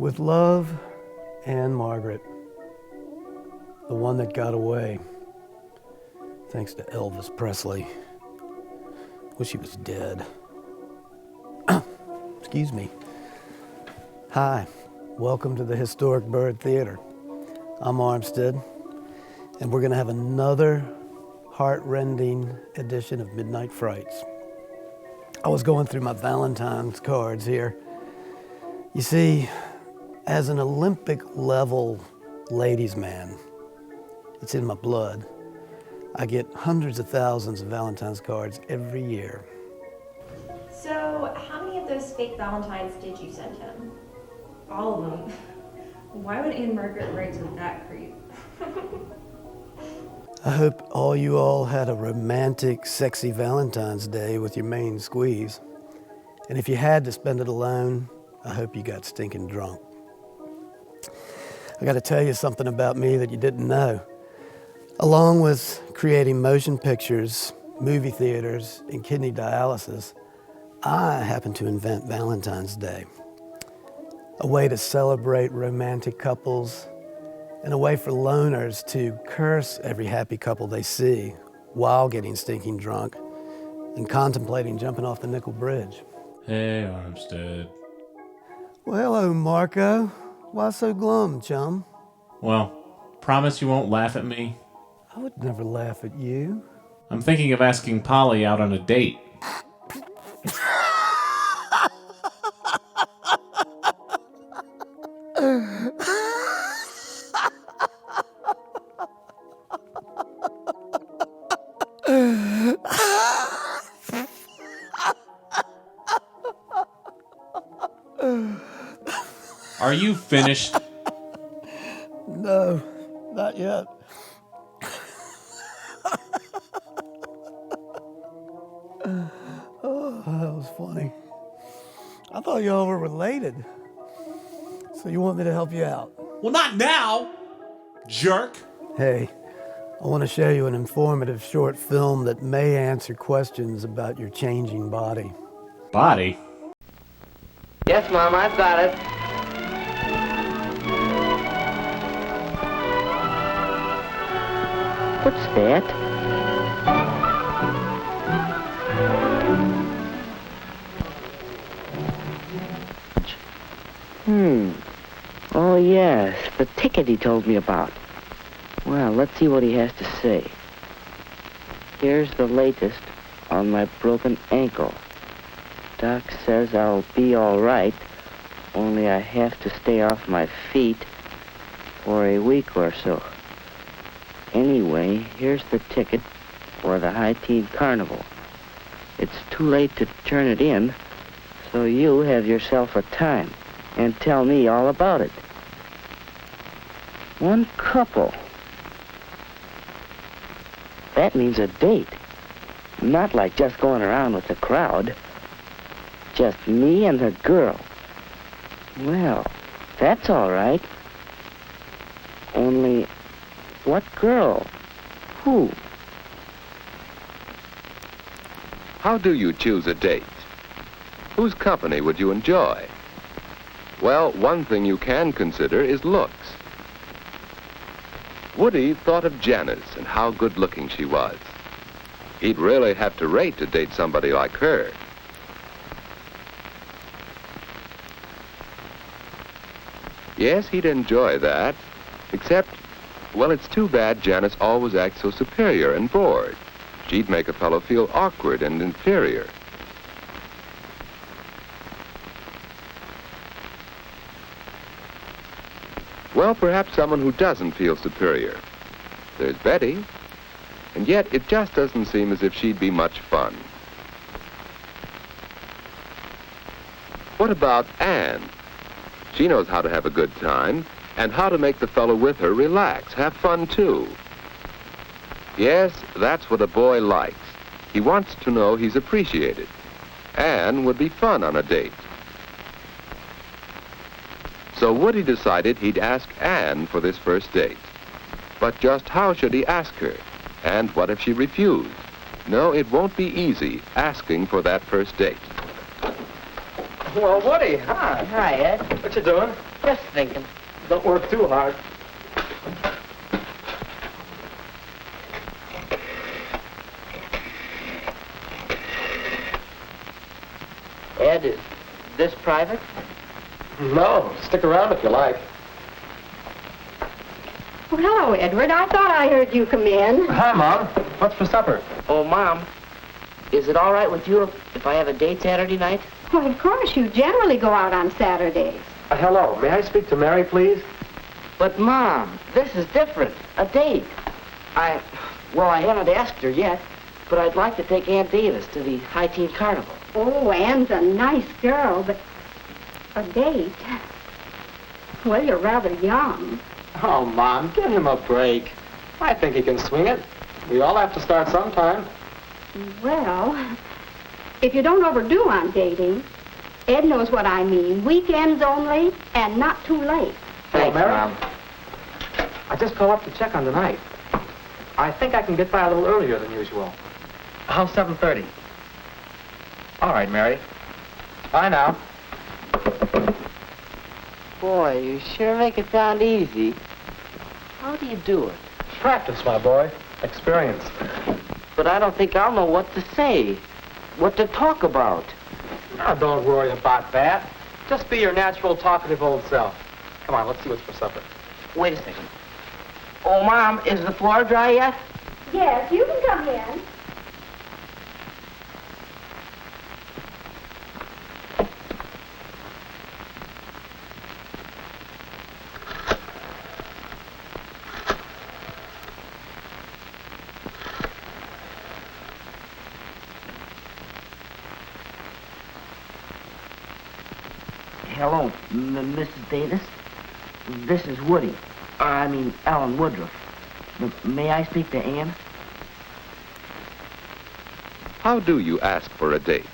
With love, Anne Margaret, the one that got away, thanks to Elvis Presley. Wish he was dead. Excuse me. Hi, welcome to the Historic Bird Theater. I'm Armistead, and we're gonna have another heart-rending edition of Midnight Frights. I was going through my Valentine's cards here. You see, as an Olympic-level ladies' man, it's in my blood. I get hundreds of thousands of Valentine's cards every year. So, how many of those fake Valentines did you send him? All of them. Why would Anne Margaret write to that creep? I hope you all had a romantic, sexy Valentine's Day with your main squeeze. And if you had to spend it alone, I hope you got stinking drunk. I gotta tell you something about me that you didn't know. Along with creating motion pictures, movie theaters, and kidney dialysis, I happened to invent Valentine's Day. A way to celebrate romantic couples, and a way for loners to curse every happy couple they see while getting stinking drunk and contemplating jumping off the Nickel Bridge. Hey, Armistead. Well, hello, Marco. Why so glum, chum? Well, promise you won't laugh at me? I would never laugh at you. I'm thinking of asking Polly out on a date. Are you finished? No, not yet. Oh, that was funny. I thought y'all were related. So you want me to help you out? Well, not now, jerk. Hey, I want to show you an informative short film that may answer questions about your changing body. Body? Yes, Mom, I've got it. What's that? Oh, yes, the ticket he told me about. Well, let's see what he has to say. Here's the latest on my broken ankle. Doc says I'll be all right, only I have to stay off my feet for a week or so. Anyway, here's the ticket for the High Tide Carnival. It's too late to turn it in, so you have yourself a time and tell me all about it. One couple. That means a date. Not like just going around with the crowd. Just me and the girl. Well, that's all right. Only, what girl? Who? How do you choose a date? Whose company would you enjoy? Well, one thing you can consider is looks. Woody thought of Janice and how good-looking she was. He'd really have to rate to date somebody like her. Yes, he'd enjoy that, except, well, it's too bad Janice always acts so superior and bored. She'd make a fellow feel awkward and inferior. Well, perhaps someone who doesn't feel superior. There's Betty, and yet it just doesn't seem as if she'd be much fun. What about Anne? She knows how to have a good time and how to make the fellow with her relax, have fun too. Yes, that's what a boy likes. He wants to know he's appreciated. Anne would be fun on a date. So Woody decided he'd ask Anne for this first date. But just how should he ask her? And what if she refused? No, it won't be easy asking for that first date. Well, Woody, hi. Hi, Ed. What you doing? Just thinking. Don't work too hard. Ed, is this private? No, stick around if you like. Well, hello, Edward. I thought I heard you come in. Hi, Mom. What's for supper? Oh, Mom, is it all right with you if I have a date Saturday night? Well, of course, you generally go out on Saturdays. Hello. May I speak to Mary, please? But, Mom, this is different. A date. I haven't asked her yet, but I'd like to take Aunt Davis to the High Teen Carnival. Oh, Anne's a nice girl, but a date? Well, you're rather young. Oh, Mom, give him a break. I think he can swing it. We all have to start sometime. Well, if you don't overdo on dating, Ed knows what I mean. Weekends only, and not too late. Thanks, Mary? Mom. I just called up to check on the night. I think I can get by a little earlier than usual. How's 7:30? All right, Mary. Bye now. Boy, you sure make it sound easy. How do you do it? Practice, my boy. Experience. But I don't think I'll know what to say, what to talk about. Now, don't worry about that. Just be your natural, talkative old self. Come on, let's see what's for supper. Wait a second. Oh, Mom, is the floor dry yet? Yes, you can come in. Hello, Mrs. Davis. This is Woody. Alan Woodruff. May I speak to Anne? How do you ask for a date?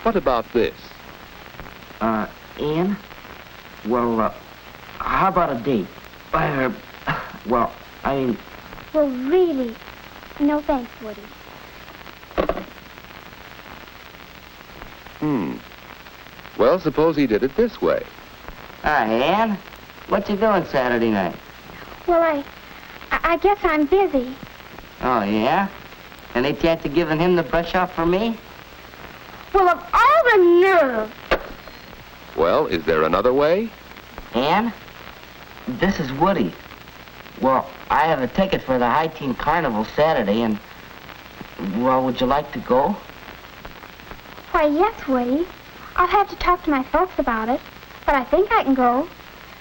What about this? Anne? Well, how about a date? Well, really, no thanks, Woody. Well, suppose he did it this way. Hi, Anne. What you doing Saturday night? Well, I guess I'm busy. Oh, yeah? Any chance of giving him the brush off for me? Well, of all the nerve! Well, is there another way? Anne? This is Woody. Well, I have a ticket for the High Teen Carnival Saturday, and, well, would you like to go? Why, yes, Woody. I'll have to talk to my folks about it, but I think I can go.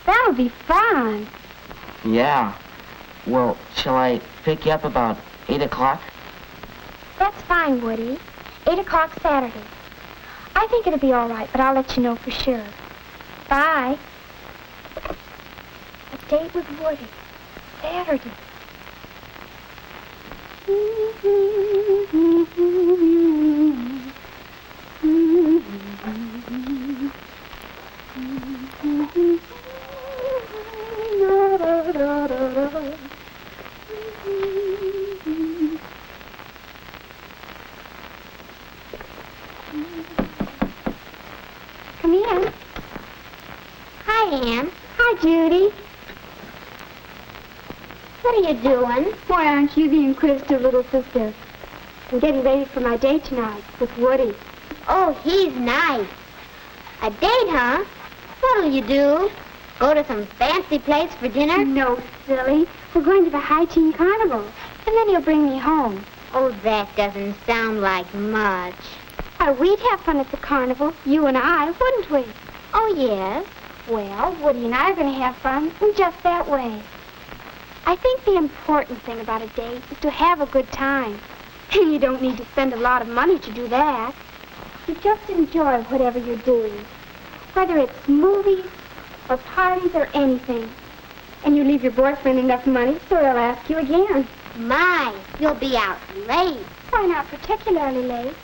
That'll be fun. Yeah. Well, shall I pick you up about 8 o'clock? That's fine, Woody. 8 o'clock Saturday. I think it'll be all right, but I'll let you know for sure. Bye. A date with Woody. Saturday. Come in. Hi, Anne. Hi, Judy. What are you doing? Why aren't you the inquisitive little sister? I'm getting ready for my date tonight with Woody. Oh, he's nice. A date, huh? What'll you do? Go to some fancy place for dinner? No, silly. We're going to the High Teen Carnival, and then he'll bring me home. Oh, that doesn't sound like much. Why, we'd have fun at the carnival, you and I, wouldn't we? Oh, yes. Well, Woody and I are going to have fun in just that way. I think the important thing about a date is to have a good time. And you don't need to spend a lot of money to do that. You just enjoy whatever you're doing, whether it's movies or parties or anything. And you leave your boyfriend enough money so he'll ask you again. My, you'll be out late. Why, not particularly late.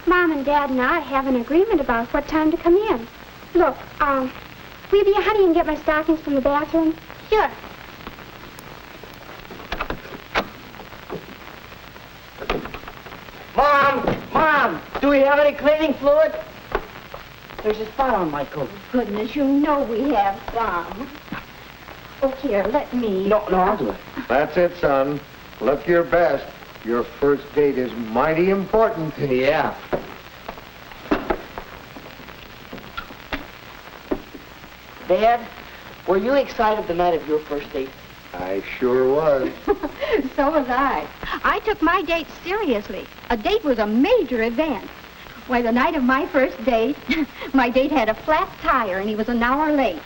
Mom and Dad and I have an agreement about what time to come in. Look, will you be a honey and get my stockings from the bathroom? Sure. Mom! Do we have any cleaning fluid? There's a spot on my coat. Goodness, you know we have some. Oh, here, let me. No, I'll do it. That's it, son. Look your best. Your first date is mighty important. Yeah. Dad, were you excited the night of your first date? I sure was. So was I. I took my date seriously. A date was a major event. Why, the night of my first date, my date had a flat tire and he was an hour late.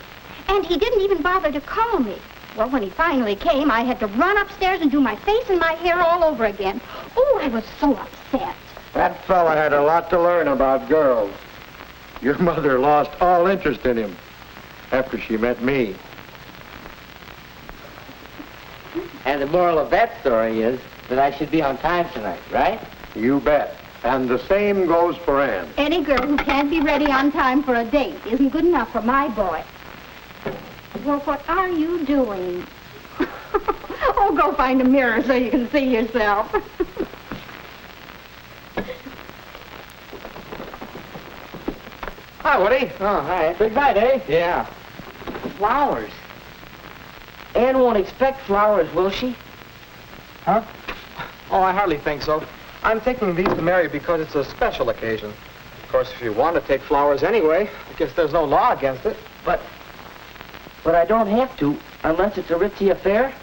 And he didn't even bother to call me. Well, when he finally came, I had to run upstairs and do my face and my hair all over again. Oh, I was so upset. That fella had a lot to learn about girls. Your mother lost all interest in him after she met me. And the moral of that story is that I should be on time tonight, right? You bet. And the same goes for Ann. Any girl who can't be ready on time for a date isn't good enough for my boy. Well, what are you doing? Oh, go find a mirror so you can see yourself. Hi, Woody. Oh, hi. Big night, eh? Yeah. Flowers. Ann won't expect flowers, will she? Huh? Oh, I hardly think so. I'm taking these to Mary because it's a special occasion. Of course, if you want to take flowers anyway, I guess there's no law against it. But I don't have to, unless it's a ritzy affair.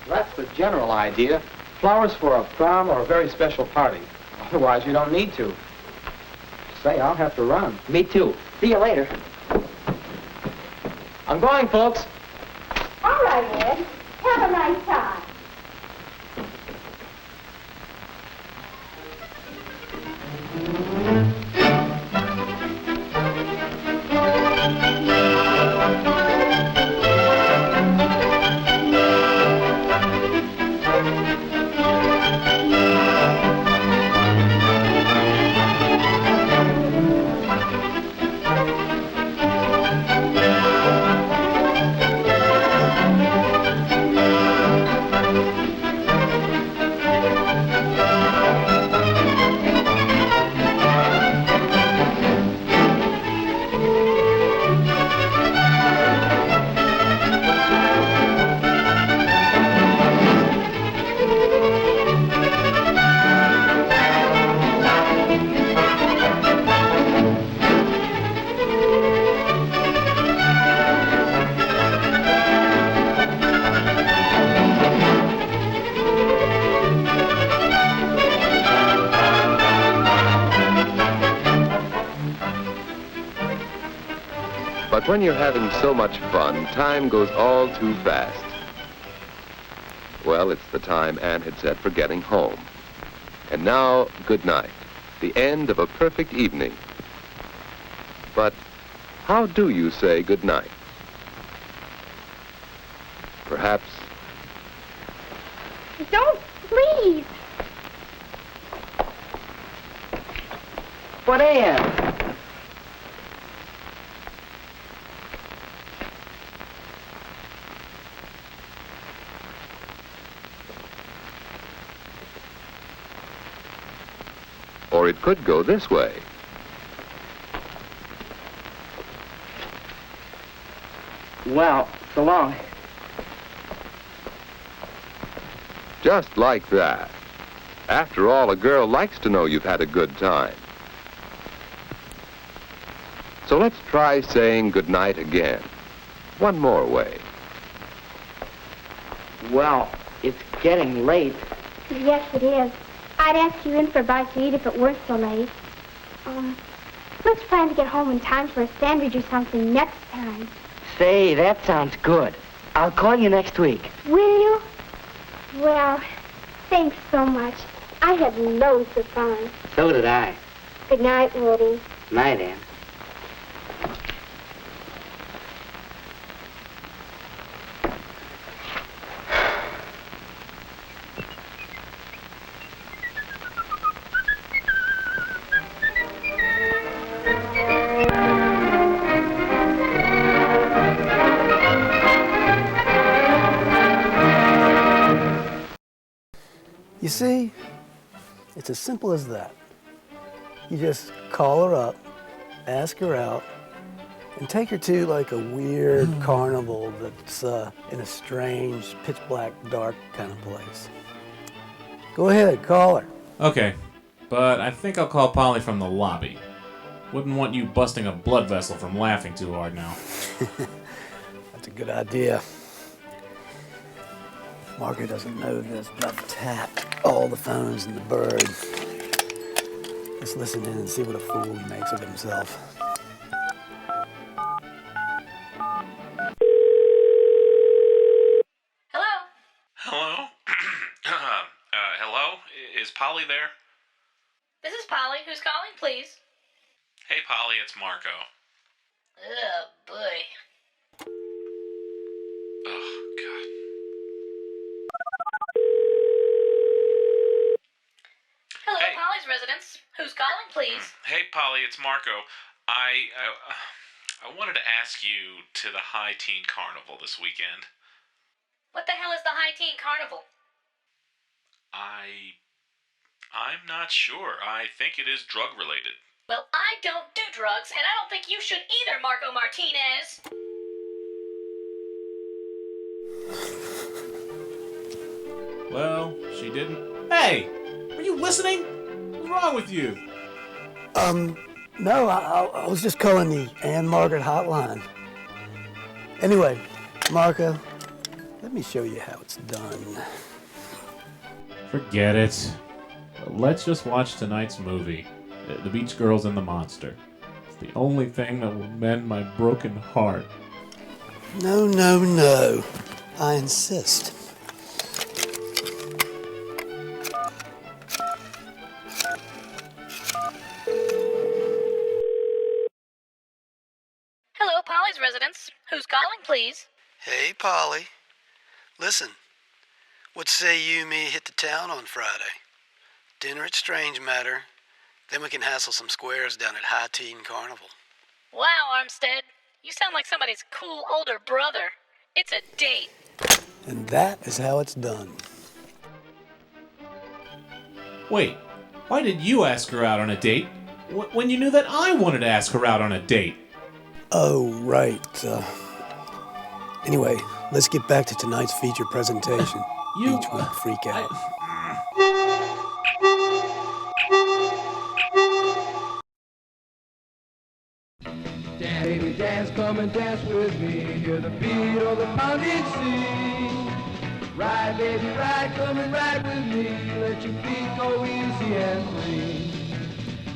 That's the general idea. Flowers for a prom or a very special party. Otherwise, you don't need to. Say, I'll have to run. Me too. See you later. I'm going, folks. All right, Ed. Have a nice time. But when you're having so much fun, time goes all too fast. Well, it's the time Ann had set for getting home. And now, good night. The end of a perfect evening. But how do you say good night? Perhaps... Don't, please. But Ann, Or it could go this way. well, so long. Just like that. After all, a girl likes to know you've had a good time. So let's try saying goodnight again. One more way. Well, it's getting late. Yes, it is. I'd ask you in for a bite to eat if it weren't so late. Let's plan to get home in time for a sandwich or something next time. Say, that sounds good. I'll call you next week. Will you? Well, thanks so much. I had loads of fun. So did I. Good night, Woody. Night, Ann. You see, it's as simple as that. You just call her up ask her out, and take her to like a weird carnival that's in a strange, pitch black, dark kind of place. Go ahead, call her. Okay, but I think I'll call Polly from the lobby. Wouldn't want you busting a blood vessel from laughing too hard now. That's a good idea. Marco doesn't know this, but I've tapped all the phones in the bird. Let's listen in and see what a fool he makes of himself. Hello? Hello? Hello? Is Polly there? This is Polly. Who's calling, please? Hey, Polly, it's Marco. Oh, boy. Oh, God. Hello, Hey. Polly's residence. Who's calling, please? Hey, Polly, it's Marco. I wanted to ask you to the High Teen Carnival this weekend. What the hell is the High Teen Carnival? I'm not sure. I think it is drug-related. Well, I don't do drugs, and I don't think you should either, Marco Martinez. Well, she didn't. Hey! Are you listening? What's wrong with you? No, I was just calling the Ann Margaret hotline. Anyway, Marco, let me show you how it's done. Forget it. Let's just watch tonight's movie, The Beach Girls and the Monster. It's the only thing that will mend my broken heart. No, no, no. I insist. Hello, Polly's residence. Who's calling, please? Hey, Polly. Listen, what say you and me hit the town on Friday? Dinner at Strange Matter, then we can hassle some squares down at High Teen Carnival. Wow, Armistead. You sound like somebody's cool older brother. It's a date. And that is how it's done. Wait, why did you ask her out on a date when you knew that I wanted to ask her out on a date? Oh, right. Anyway, let's get back to tonight's feature presentation. Beach Week Freak Out. Baby, dance, come and dance with me. Hear the beat of the pounding sea. Ride, baby, ride, come and ride with me. Let your feet go easy and free.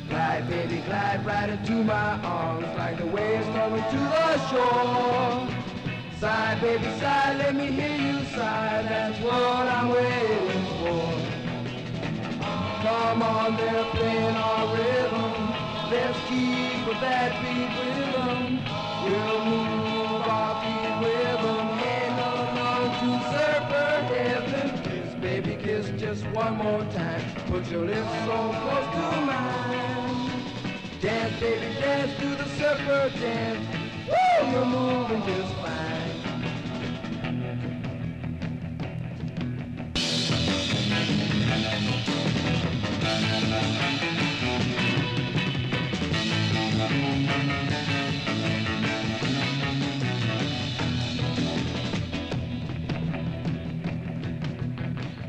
Glide, baby, glide right into my arms like the waves coming to the shore. Sigh, baby, sigh, let me hear you sigh. That's what I'm waiting for. Come on, they're playing our rhythm. Let's keep with that beat rhythm. We'll move our feet with them. Ain't no to surfer heaven. Kiss, baby, kiss just one more time. Put your lips so close to mine. Dance, baby, dance to the surfer dance. Woo, you're moving just fine.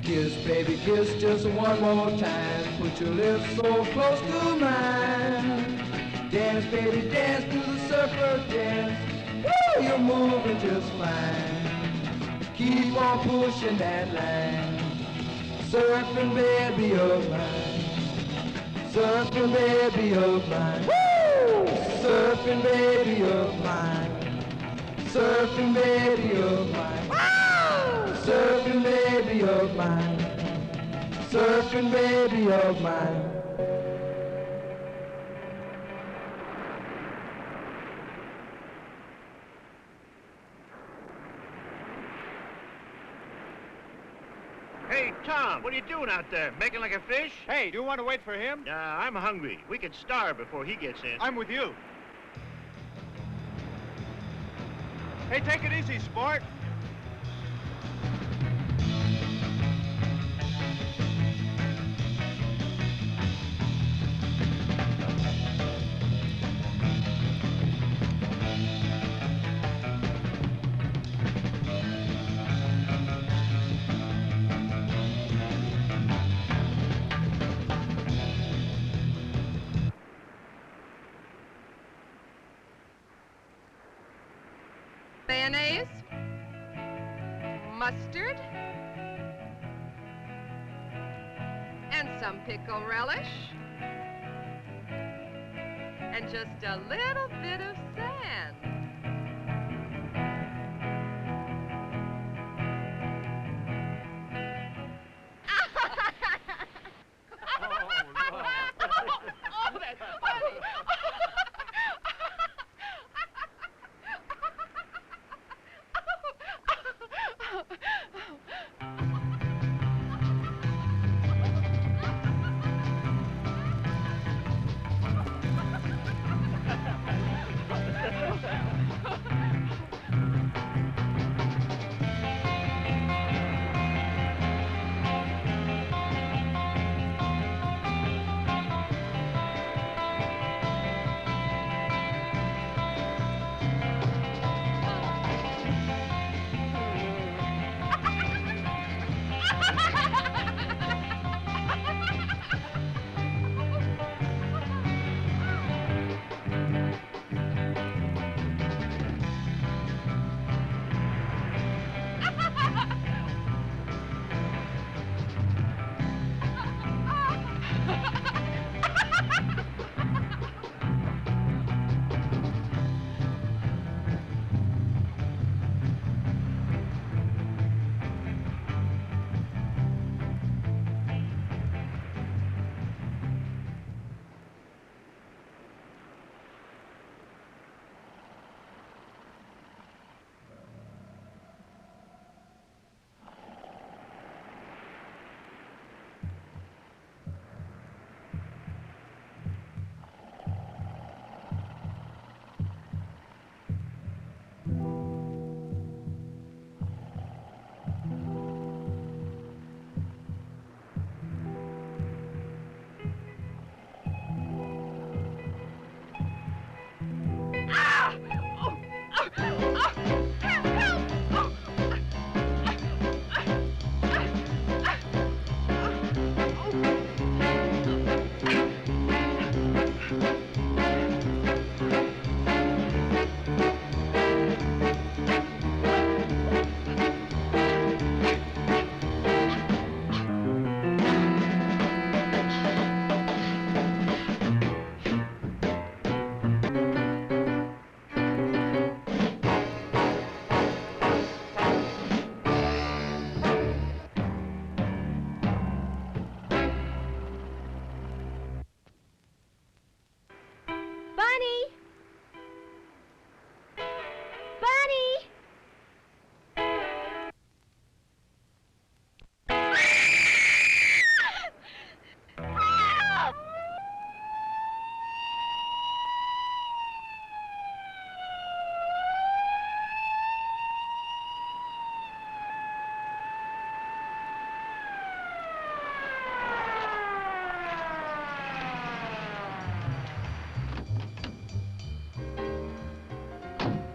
Kiss, baby, kiss just one more time. Put your lips so close to mine. Dance, baby, dance to the surfer dance. Woo, you're moving just fine. Keep on pushing that line. Surfing, baby, of mine. Surfing, baby, of mine. Woo! Surfing, baby, of mine. Surfing, baby, of mine. Surfing, baby of mine. Surfing, baby of mine. Hey, Tom, what are you doing out there? Making like a fish? Hey, do you want to wait for him? I'm hungry. We could starve before he gets in. I'm with you. Hey, take it easy, sport. mustard. And some pickle relish. And just a little bit of sand. Oh, that's funny.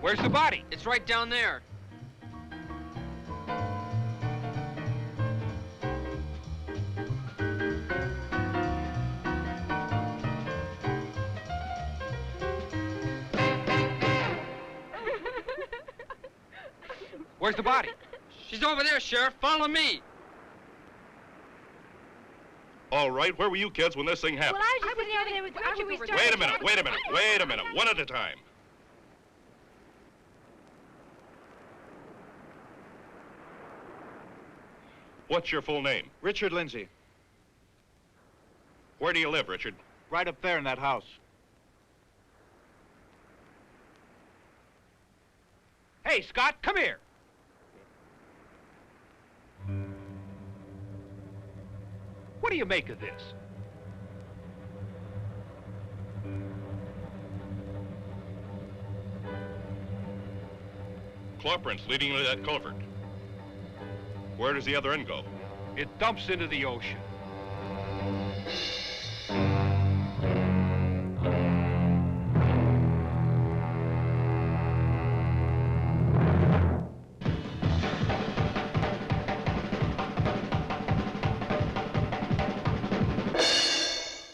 Where's the body? It's right down there. Where's the body? She's over there, Sheriff. Follow me. All right, where were you kids when this thing happened? Well, I was just sitting over there. Wait a minute, one at a time. What's your full name? Richard Lindsay. Where do you live, Richard? Right up there in that house. Hey, Scott, come here. What do you make of this? Claw prints leading to that culvert. Where does the other end go? It dumps into the ocean.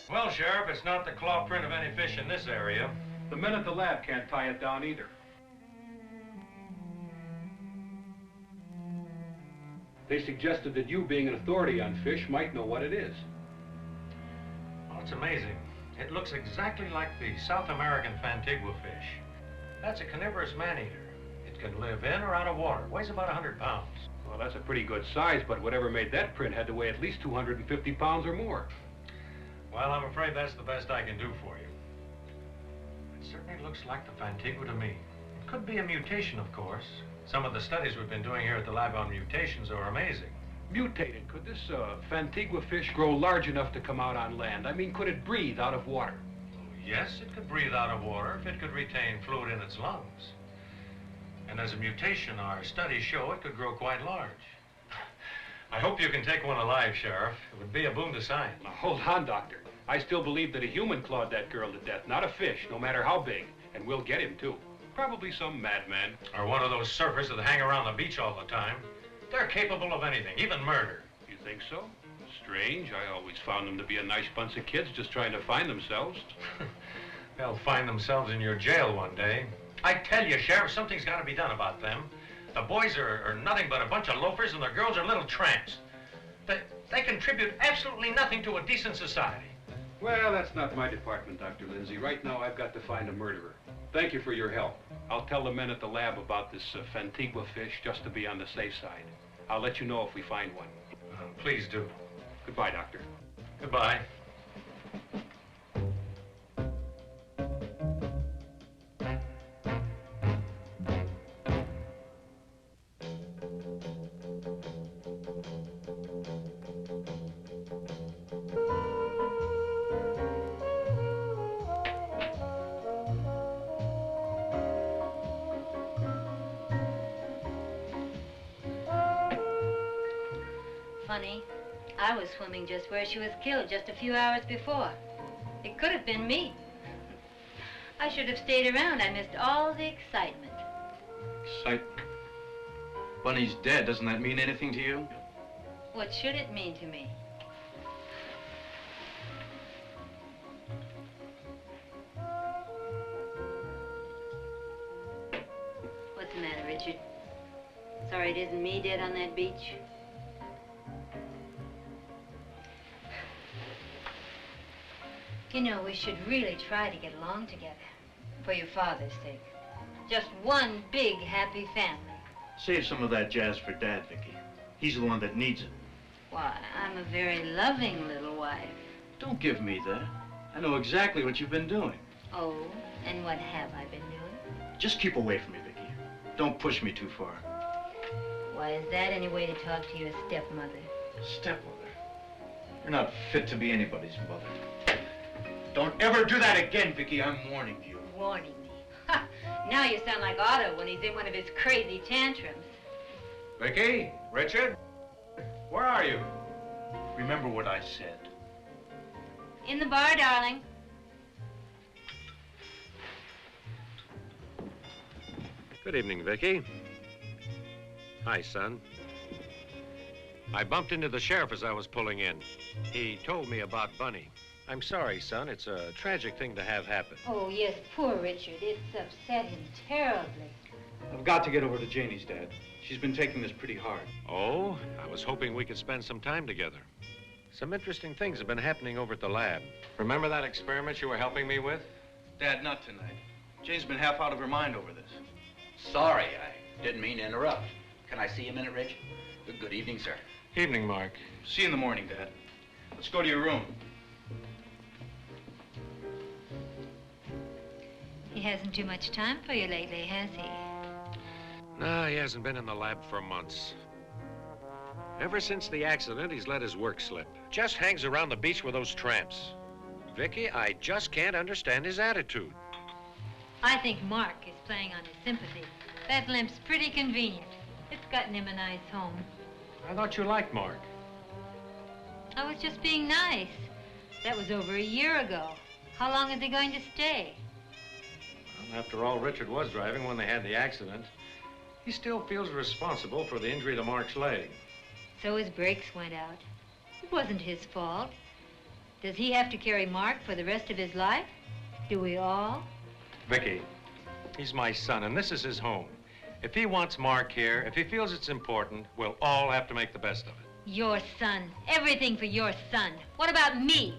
Well, Sheriff, it's not the claw print of any fish in this area. The men at the lab can't tie it down either. They suggested that you, being an authority on fish, might know what it is. Well, it's amazing. It looks exactly like the South American Fantigua fish. That's a carnivorous man-eater. It can live in or out of water. Weighs about 100 pounds. Well, that's a pretty good size, but whatever made that print had to weigh at least 250 pounds or more. Well, I'm afraid that's the best I can do for you. It certainly looks like the Fantigua to me. It could be a mutation, of course. Some of the studies we've been doing here at the lab on mutations are amazing. Mutated. Could this Fantigua fish grow large enough to come out on land? I mean, could it breathe out of water? Yes, it could breathe out of water if it could retain fluid in its lungs. And as a mutation, our studies show it could grow quite large. I hope you can take one alive, Sheriff. It would be a boon to science. Now, hold on, Doctor. I still believe that a human clawed that girl to death, not a fish, no matter how big. And we'll get him, too. Probably some madman. Or one of those surfers that hang around the beach all the time. They're capable of anything, even murder. You think so? Strange. I always found them to be a nice bunch of kids just trying to find themselves. They'll find themselves in your jail one day. I tell you, Sheriff, something's got to be done about them. The boys are nothing but a bunch of loafers, and the girls are little tramps. They contribute absolutely nothing to a decent society. Well, that's not my department, Dr. Lindsay. Right now, I've got to find a murderer. Thank you for your help. I'll tell the men at the lab about this Fantigua fish just to be on the safe side. I'll let you know if we find one. Please do. Goodbye, Doctor. Goodbye. Funny, I was swimming just where she was killed just a few hours before. It could have been me. I should have stayed around. I missed all the excitement. Excitement? Bunny's dead. Doesn't that mean anything to you? What should it mean to me? What's the matter, Richard? Sorry it isn't me dead on that beach? You know, we should really try to get along together. For your father's sake. Just one big, happy family. Save some of that jazz for Dad, Vicky. He's the one that needs it. Why, I'm a very loving little wife. Don't give me that. I know exactly what you've been doing. Oh, and what have I been doing? Just keep away from me, Vicky. Don't push me too far. Why, is that any way to talk to your stepmother? Stepmother? You're not fit to be anybody's mother. Don't ever do that again, Vicky. I'm warning you. Warning me? Ha! Now you sound like Otto when he's in one of his crazy tantrums. Vicky? Richard? Where are you? Remember what I said. In the bar, darling. Good evening, Vicky. Hi, son. I bumped into the sheriff as I was pulling in. He told me about Bunny. I'm sorry, son. It's a tragic thing to have happen. Oh, yes, poor Richard. It's upset him terribly. I've got to get over to Janie's, Dad. She's been taking this pretty hard. Oh, I was hoping we could spend some time together. Some interesting things have been happening over at the lab. Remember that experiment you were helping me with? Dad, not tonight. Jane's been half out of her mind over this. Sorry, I didn't mean to interrupt. Can I see you a minute, Rich? Good evening, sir. Evening, Mark. See you in the morning, Dad. Let's go to your room. He hasn't too much time for you lately, has he? No, he hasn't been in the lab for months. Ever since the accident, he's let his work slip. Just hangs around the beach with those tramps. Vicky, I just can't understand his attitude. I think Mark is playing on his sympathy. That limp's pretty convenient. It's gotten him a nice home. I thought you liked Mark. I was just being nice. That was over a year ago. How long is he going to stay? Well, after all, Richard was driving when they had the accident. He still feels responsible for the injury to Mark's leg. So his brakes went out. It wasn't his fault. Does he have to carry Mark for the rest of his life? Do we all? Vicky, he's my son, and this is his home. If he wants Mark here, if he feels it's important, we'll all have to make the best of it. Your son. Everything for your son. What about me?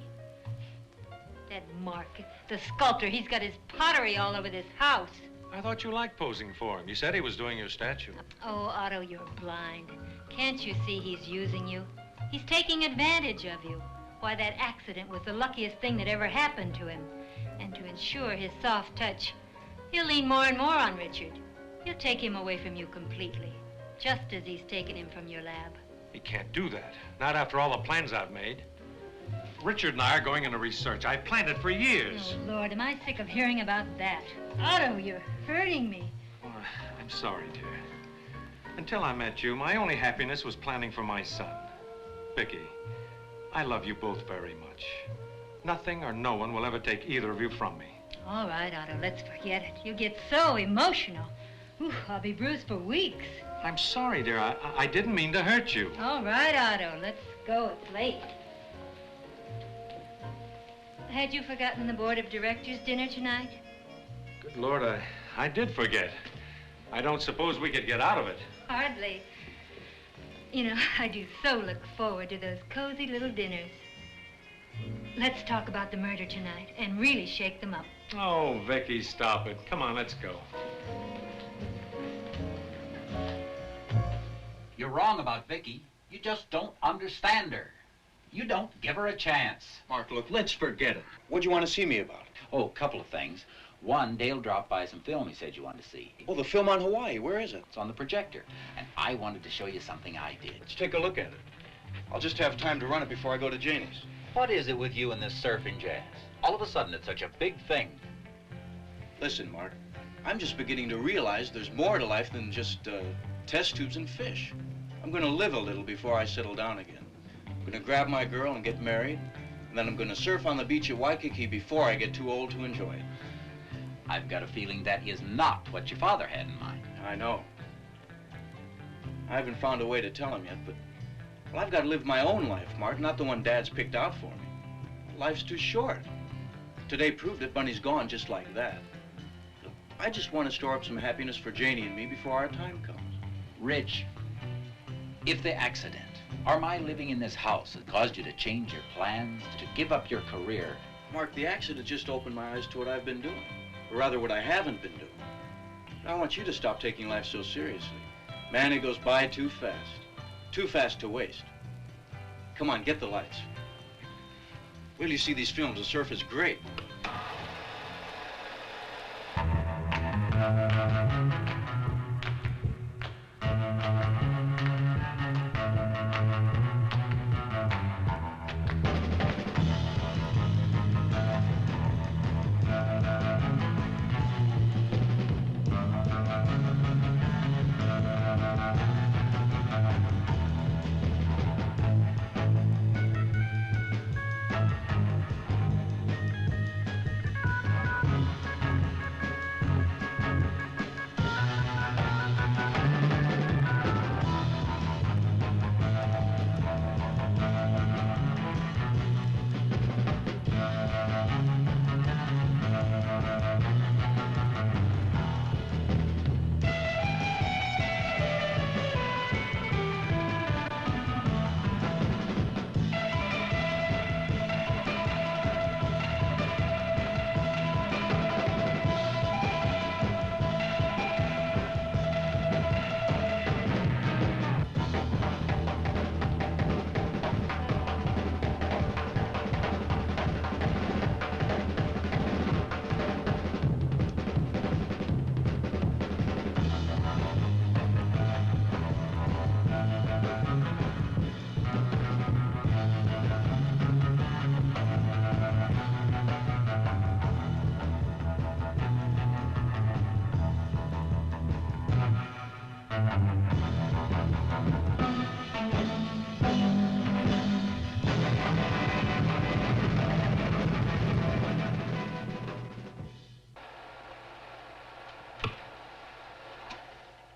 That Mark, the sculptor, he's got his pottery all over this house. I thought you liked posing for him. You said he was doing your statue. Oh, Otto, you're blind. Can't you see he's using you? He's taking advantage of you. Why, that accident was the luckiest thing that ever happened to him. And to ensure his soft touch, he'll lean more and more on Richard. He'll take him away from you completely, just as he's taken him from your lab. He can't do that. Not after all the plans I've made. Richard and I are going into research. I planned it for years. Oh, Lord, am I sick of hearing about that. Otto, you're hurting me. Well, I'm sorry, dear. Until I met you, my only happiness was planning for my son. Vicky, I love you both very much. Nothing or no one will ever take either of you from me. All right, Otto, let's forget it. You get so emotional. Ooh, I'll be bruised for weeks. I'm sorry, dear. I didn't mean to hurt you. All right, Otto, let's go. It's late. Had you forgotten the board of directors dinner tonight? Good Lord, I did forget. I don't suppose we could get out of it. Hardly. You know, I do so look forward to those cozy little dinners. Let's talk about the murder tonight and really shake them up. Oh, Vicky, stop it. Come on, let's go. You're wrong about Vicky. You just don't understand her. You don't give her a chance. Mark, look, let's forget it. What'd you want to see me about? Oh, a couple of things. One, Dale dropped by some film he said you wanted to see. Oh, the film on Hawaii. Where is it? It's on the projector. And I wanted to show you something I did. Let's take a look at it. I'll just have time to run it before I go to Janie's. What is it with you and this surfing jazz? All of a sudden, it's such a big thing. Listen, Mark, I'm just beginning to realize there's more to life than just test tubes and fish. I'm going to live a little before I settle down again. I'm going to grab my girl and get married, and then I'm going to surf on the beach at Waikiki before I get too old to enjoy it. I've got a feeling that is not what your father had in mind. I know. I haven't found a way to tell him yet, but well, I've got to live my own life, Mark, not the one Dad's picked out for me. Life's too short. Today proved it. Bunny's gone just like that. Look, I just want to store up some happiness for Janie and me before our time comes. Rich, if the accident or my living in this house has caused you to change your plans, to give up your career... Mark, the accident just opened my eyes to what I've been doing. Or rather, what I haven't been doing. I want you to stop taking life so seriously. Man, it goes by too fast. Too fast to waste. Come on, get the lights. Wait till you see these films. The surf is great.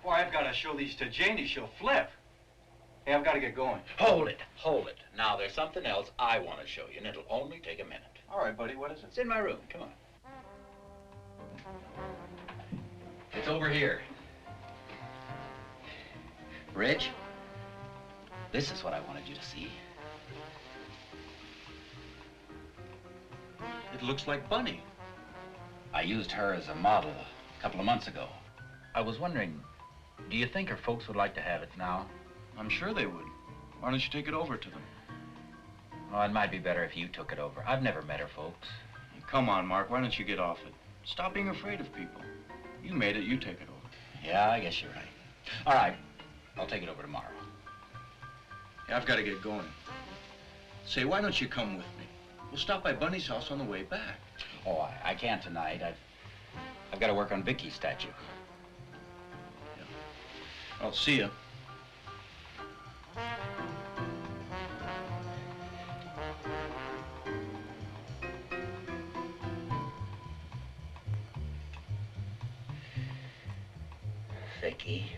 Boy, I've got to show these to Janie. She'll flip. Hey, I've got to get going. Hold it, hold it. Now, there's something else I want to show you, and it'll only take a minute. All right, buddy, what is it? It's in my room. Come on. It's over here. Rich, this is what I wanted you to see. It looks like Bunny. I used her as a model a couple of months ago. I was wondering, do you think her folks would like to have it now? I'm sure they would. Why don't you take it over to them? Oh, it might be better if you took it over. I've never met her folks. Come on, Mark, why don't you get off it? Stop being afraid of people. You made it, you take it over. Yeah, I guess you're right. All right, I'll take it over tomorrow. Yeah, I've got to get going. Say, why don't you come with me? We'll stop by Bunny's house on the way back. Oh, I can't tonight. I've got to work on Vicky's statue. Yeah. I'll see you. Vicky.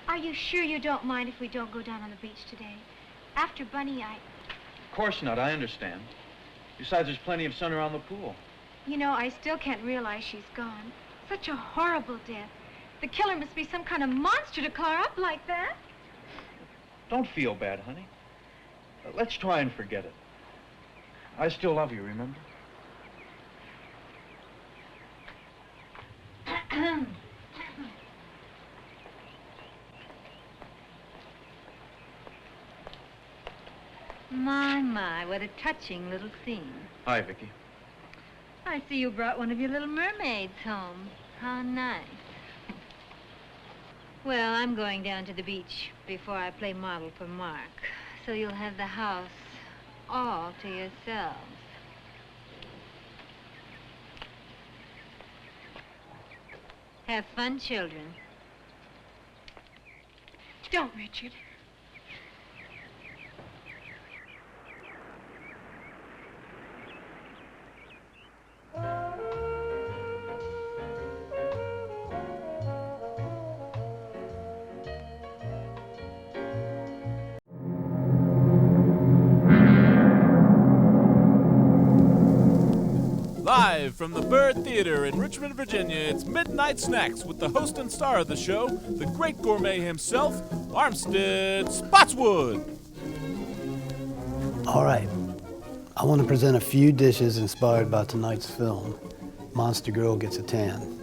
Are you sure you don't mind if we don't go down on the beach today? After Bunny, Of course not, I understand. Besides, there's plenty of sun around the pool. You know, I still can't realize she's gone. Such a horrible death. The killer must be some kind of monster to claw up like that. Don't feel bad, honey. Let's try and forget it. I still love you, remember? My, what a touching little scene. Hi, Vicky. I see you brought one of your little mermaids home. How nice. Well, I'm going down to the beach before I play model for Mark, so you'll have the house all to yourselves. Have fun, children. Don't, Richard. Live from the Bird Theater in Richmond, Virginia, it's Midnight Snacks with the host and star of the show, the great gourmet himself, Armistead Spotswoode. All right, I want to present a few dishes inspired by tonight's film, Monster Girl Gets a Tan.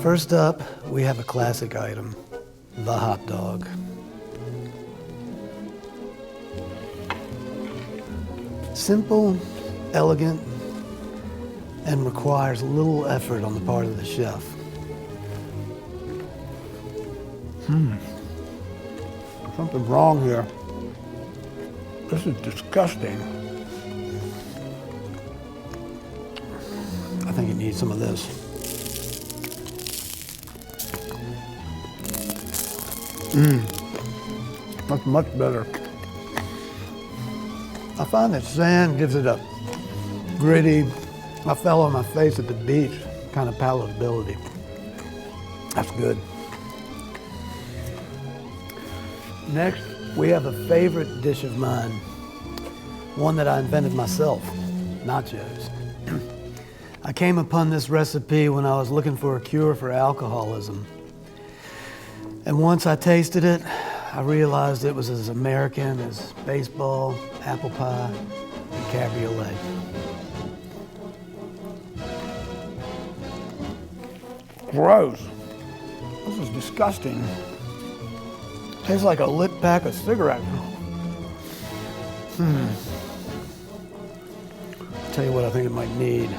First up, we have a classic item, the hot dog. Simple, elegant, and requires little effort on the part of the chef. Something wrong here. This is disgusting. I think it needs some of this. That's much better. I find that sand gives it a gritty, I fell on my face at the beach kind of palatability. That's good. Next, we have a favorite dish of mine, one that I invented myself, nachos. I came upon this recipe when I was looking for a cure for alcoholism. And once I tasted it, I realized it was as American as baseball, apple pie, and cabriolet. Gross. This is disgusting. Tastes like a lit pack of cigarettes. Tell you what I think it might need.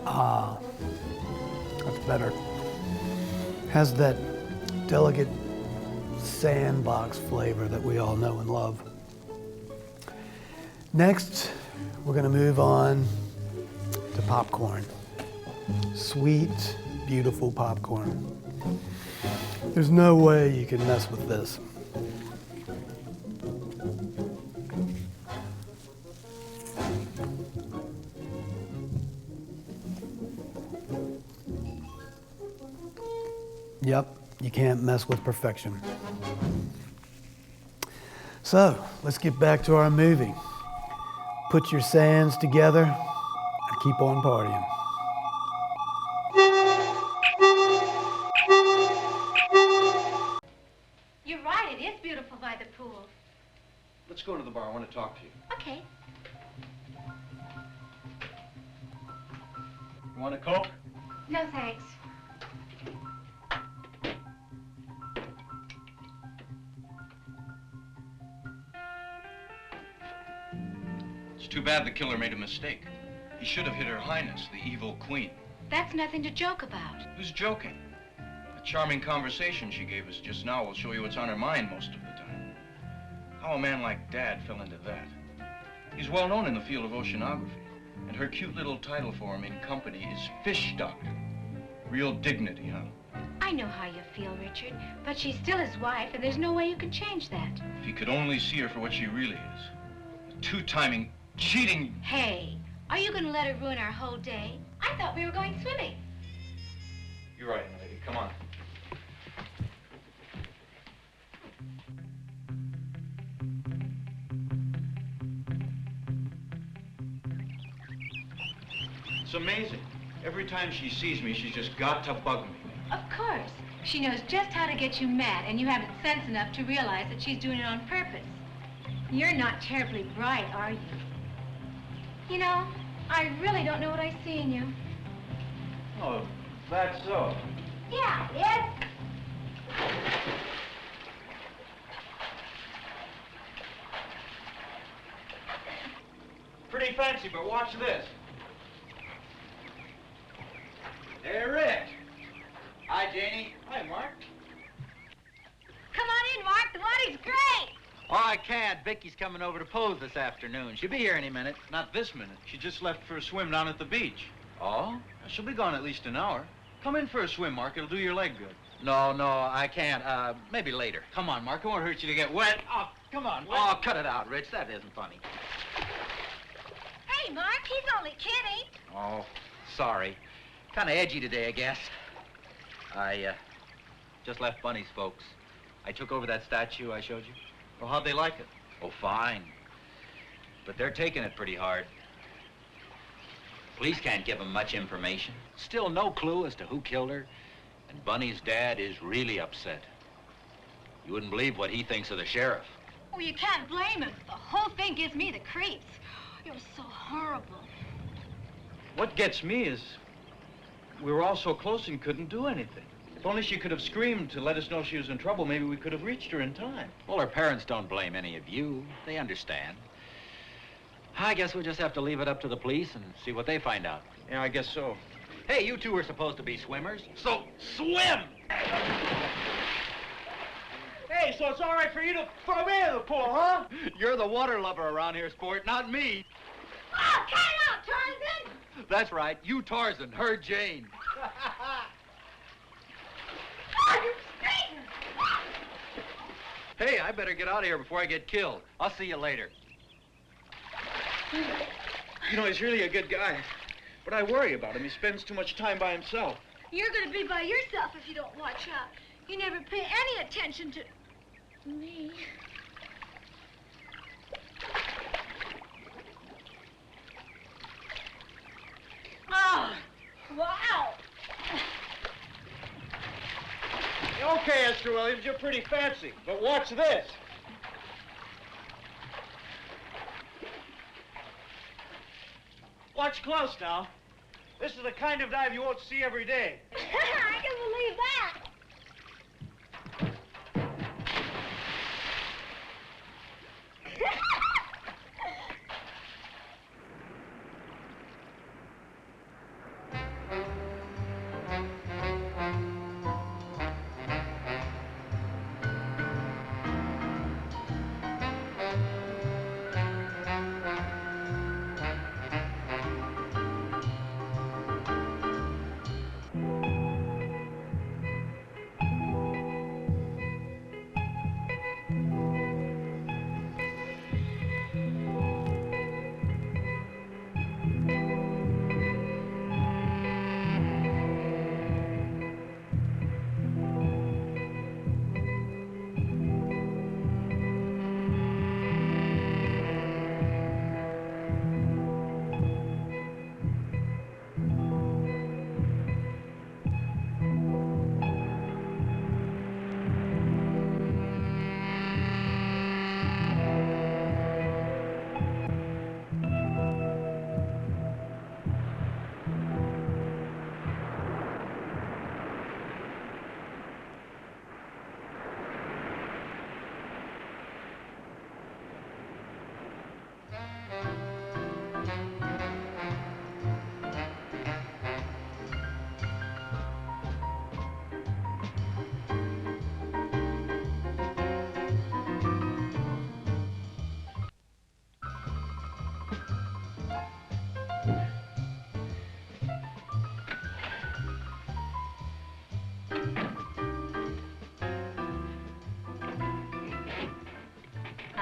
Ah, that's better. Has that delicate sandbox flavor that we all know and love. Next, we're gonna move on to popcorn. Sweet, beautiful popcorn. There's no way you can mess with this. Yep, you can't mess with perfection. So, let's get back to our movie. Put your sands together and keep on partying. You're right, it is beautiful by the pool. Let's go to the bar. I want to talk to you. Okay. You want a Coke? No, thanks. It's too bad the killer made a mistake. He should have hit Her Highness, the evil queen. That's nothing to joke about. Who's joking? The charming conversation she gave us just now will show you what's on her mind most of the time. How a man like Dad fell into that. He's well known in the field of oceanography, and her cute little title for him in company is Fish Doctor. Real dignity, huh? I know how you feel, Richard, but she's still his wife, and there's no way you can change that. If he could only see her for what she really is. A two-timing, cheating... Hey, are you going to let her ruin our whole day? I thought we were going swimming. You're right, lady. Come on. It's amazing. Every time she sees me, she's just got to bug me. Of course. She knows just how to get you mad, and you haven't sense enough to realize that she's doing it on purpose. You're not terribly bright, are you? You know, I really don't know what I see in you. Oh, that's so. Yeah, yes. Pretty fancy, but watch this. Hey, Rich. Hi, Janie. Hi, Mark. Come on in, Mark. The water's great. Oh, I can't. Vicky's coming over to pose this afternoon. She'll be here any minute. Not this minute. She just left for a swim down at the beach. Oh? She'll be gone at least an hour. Come in for a swim, Mark. It'll do your leg good. No, I can't. Maybe later. Come on, Mark. It won't hurt you to get wet. Oh, come on. Oh, cut it out, Rich. That isn't funny. Hey, Mark, he's only kidding. Oh, sorry. Kind of edgy today, I guess. I just left Bunny's folks. I took over that statue I showed you. Well, how'd they like it? Oh, fine. But they're taking it pretty hard. Police can't give them much information. Still no clue as to who killed her. And Bunny's dad is really upset. You wouldn't believe what he thinks of the sheriff. Oh, you can't blame him. The whole thing gives me the creeps. It was so horrible. What gets me is we were all so close and couldn't do anything. If only she could have screamed to let us know she was in trouble, maybe we could have reached her in time. Well, her parents don't blame any of you. They understand. I guess we'll just have to leave it up to the police and see what they find out. Yeah, I guess so. Hey, you two were supposed to be swimmers. So, swim! Hey, so it's all right for you to throw me in the pool, huh? You're the water lover around here, sport, not me. Oh, cut it out, Tarzan! That's right. You Tarzan, her Jane. Oh, you straighten! Hey, I better get out of here before I get killed. I'll see you later. You know, he's really a good guy. But I worry about him. He spends too much time by himself. You're going to be by yourself if you don't watch out. You never pay any attention to me. Oh, wow. Okay, Esther Williams, you're pretty fancy. But watch this. Watch close now. This is the kind of dive you won't see every day. I can believe that.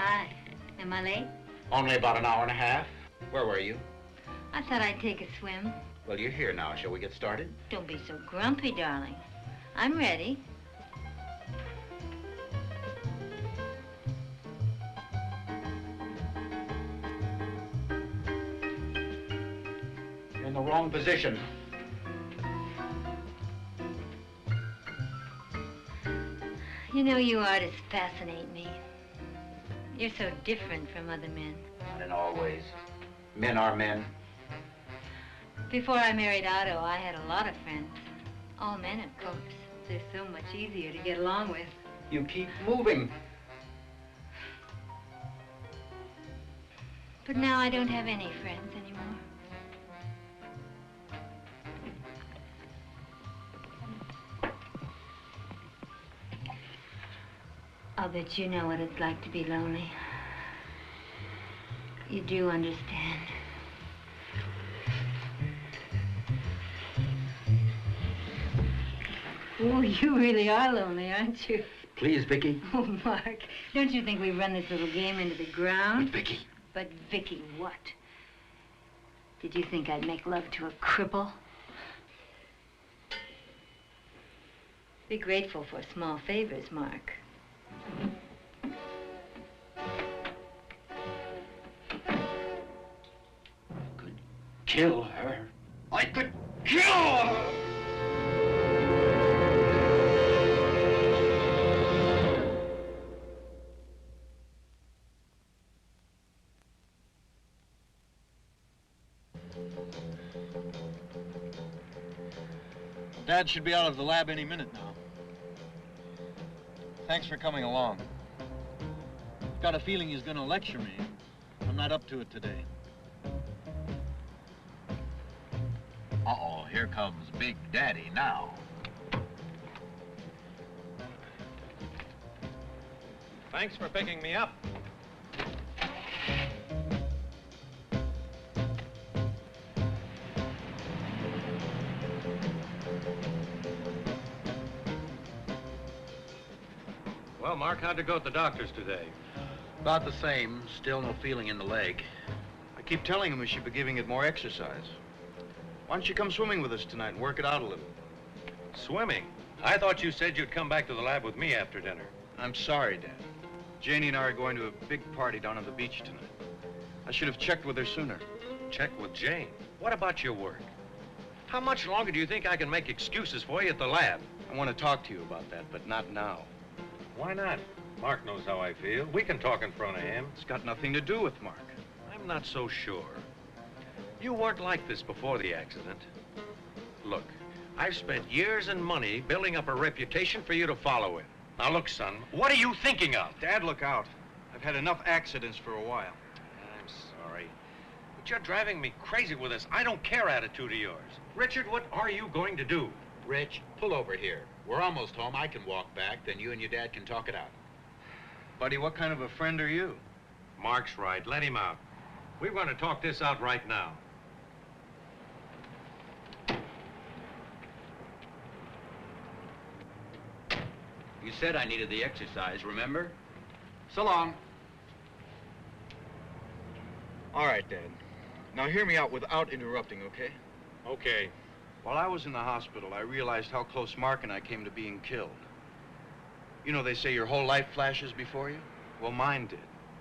Hi. Am I late? Only about an hour and a half. Where were you? I thought I'd take a swim. Well, you're here now. Shall we get started? Don't be so grumpy, darling. I'm ready. You're in the wrong position. You know, you artists fascinate me. You're so different from other men. Not in all ways. Men are men. Before I married Otto, I had a lot of friends. All men, of course. They're so much easier to get along with. You keep moving. But now I don't have any friends anymore. I'll bet you know what it's like to be lonely. You do understand. Oh, you really are lonely, aren't you? Please, Vicky. Oh, Mark, don't you think we run this little game into the ground? But Vicky. But Vicky, what? Did you think I'd make love to a cripple? Be grateful for small favors, Mark. Kill her. I could kill her! Dad should be out of the lab any minute now. Thanks for coming along. Got a feeling he's gonna lecture me. I'm not up to it today. Uh-oh, here comes Big Daddy now. Thanks for picking me up. Well, Mark, how'd it go at the doctor's today? About the same. Still no feeling in the leg. I keep telling him we should be giving it more exercise. Why don't you come swimming with us tonight and work it out a little? Swimming? I thought you said you'd come back to the lab with me after dinner. I'm sorry, Dad. Janie and I are going to a big party down on the beach tonight. I should have checked with her sooner. Check with Jane? What about your work? How much longer do you think I can make excuses for you at the lab? I want to talk to you about that, but not now. Why not? Mark knows how I feel. We can talk in front of him. It's got nothing to do with Mark. I'm not so sure. You weren't like this before the accident. Look, I've spent years and money building up a reputation for you to follow in. Now look, son, what are you thinking of? Dad, look out. I've had enough accidents for a while. I'm sorry. But you're driving me crazy with this I don't care attitude of yours. Richard, what are you going to do? Rich, pull over here. We're almost home. I can walk back, then you and your dad can talk it out. Buddy, what kind of a friend are you? Mark's right. Let him out. We're going to talk this out right now. You said I needed the exercise, remember? So long. All right, Dad. Now hear me out without interrupting, okay? Okay. While I was in the hospital, I realized how close Mark and I came to being killed. You know, they say your whole life flashes before you? Well, mine did.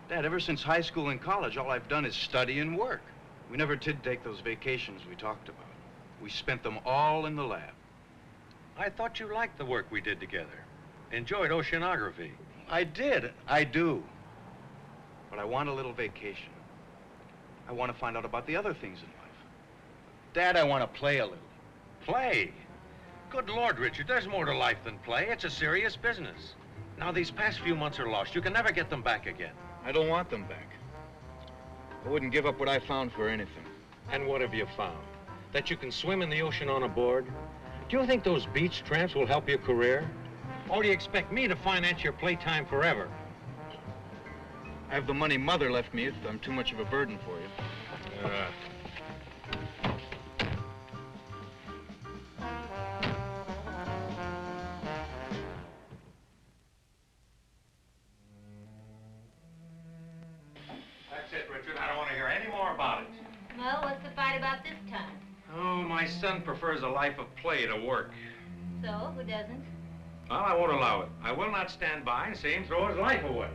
Dad, ever since high school and college, all I've done is study and work. We never did take those vacations we talked about. We spent them all in the lab. I thought you liked the work we did together. Enjoyed oceanography. I did. I do. But I want a little vacation. I want to find out about the other things in life. Dad, I want to play a little. Play? Good Lord, Richard, there's more to life than play. It's a serious business. Now, these past few months are lost. You can never get them back again. I don't want them back. I wouldn't give up what I found for anything. And what have you found? That you can swim in the ocean on a board? Do you think those beach tramps will help your career? Or do you expect me to finance your playtime forever? I have the money Mother left me if I'm too much of a burden for you. Richard. I don't want to hear any more about it. Well, what's the fight about this time? Oh, my son prefers a life of play to work. So, who doesn't? Well, I won't allow it. I will not stand by and see him throw his life away.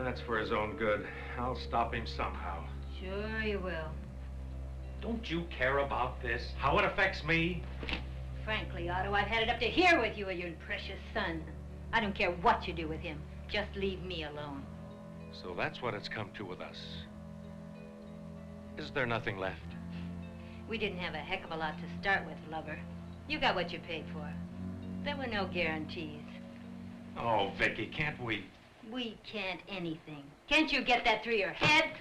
That's for his own good. I'll stop him somehow. Sure you will. Don't you care about this? How it affects me? Frankly, Otto, I've had it up to here with you and your precious son. I don't care what you do with him. Just leave me alone. So that's what it's come to with us. Is there nothing left? We didn't have a heck of a lot to start with, lover. You got what you paid for. There were no guarantees. Oh, Vicky, can't we? We can't anything. Can't you get that through your head?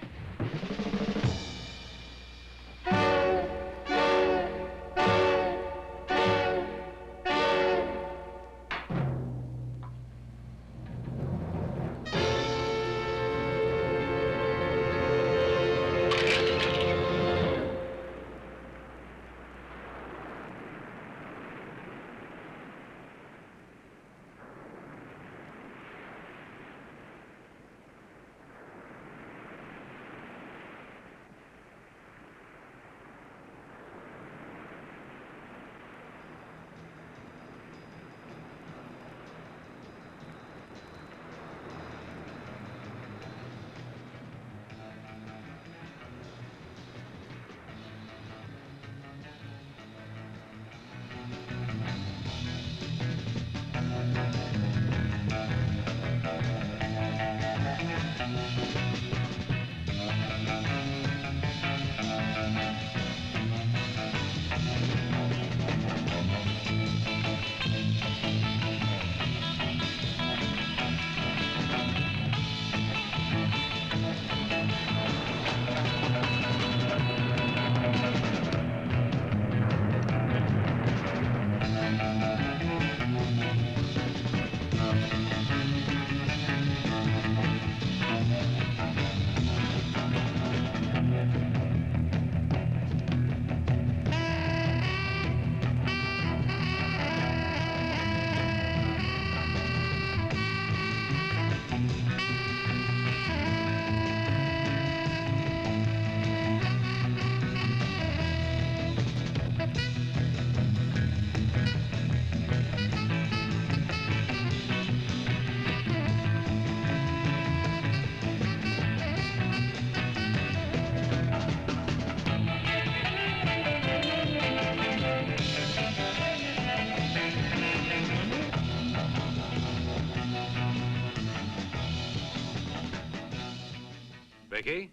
Vicky?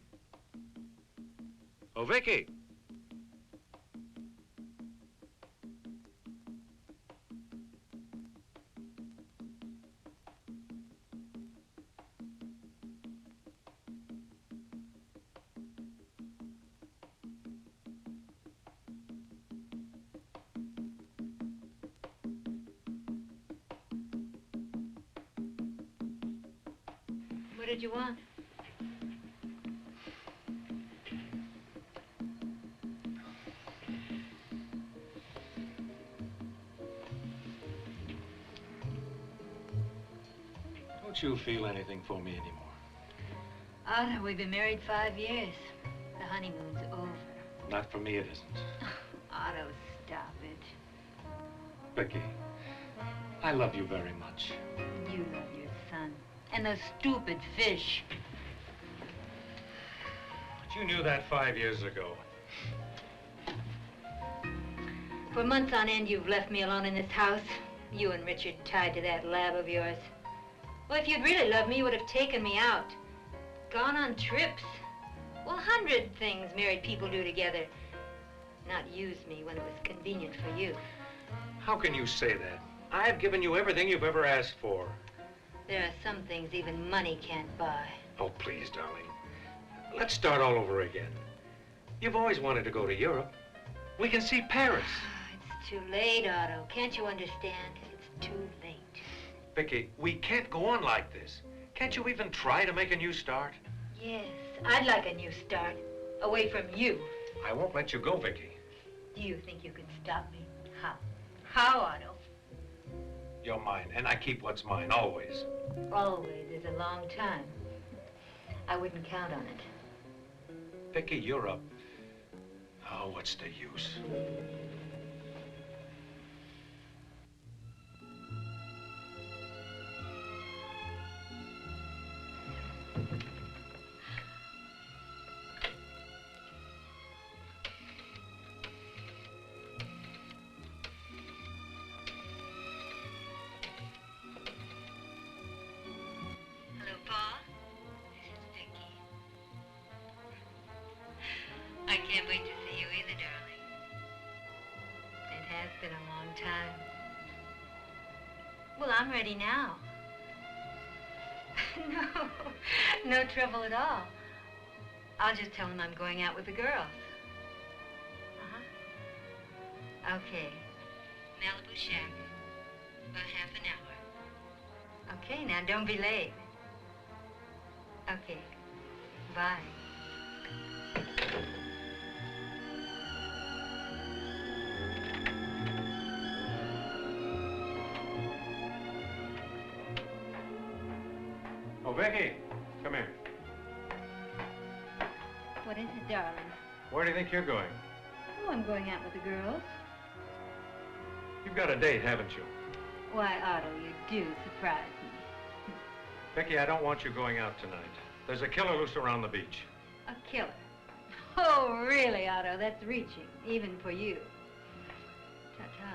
Oh, Vicky! What did you want? Don't you feel anything for me anymore? Otto, we've been married 5 years. The honeymoon's over. Not for me, it isn't. Otto, stop it. Vicky, I love you very much. You love your son. And those stupid fish. But you knew that 5 years ago. For months on end, you've left me alone in this house. You and Richard tied to that lab of yours. Well, if you'd really loved me, you would have taken me out. Gone on trips. Well, 100 things married people do together. Not used me when it was convenient for you. How can you say that? I've given you everything you've ever asked for. There are some things even money can't buy. Oh, please, darling. Let's start all over again. You've always wanted to go to Europe. We can see Paris. It's too late, Otto. Can't you understand? It's too late. Vicky, we can't go on like this. Can't you even try to make a new start? Yes, I'd like a new start. Away from you. I won't let you go, Vicky. Do you think you can stop me? How? How, Otto? You're mine, and I keep what's mine, always. Always is a long time. I wouldn't count on it. Vicky, you're up. Oh, what's the use? Hello, Pa. This is Vicky. I can't wait to see you either, darling. It has been a long time. Well, I'm ready now. No trouble at all. I'll just tell him I'm going out with the girls. Okay. Malibu Shack. About half an hour. Okay, now don't be late. Okay. Bye. Oh, Vicky, come here. What is it, darling? Where do you think you're going? Oh, I'm going out with the girls. You've got a date, haven't you? Why, Otto, you do surprise me. Vicky, I don't want you going out tonight. There's a killer loose around the beach. A killer. Oh, really, Otto? That's reaching, even for you. Ta-ta.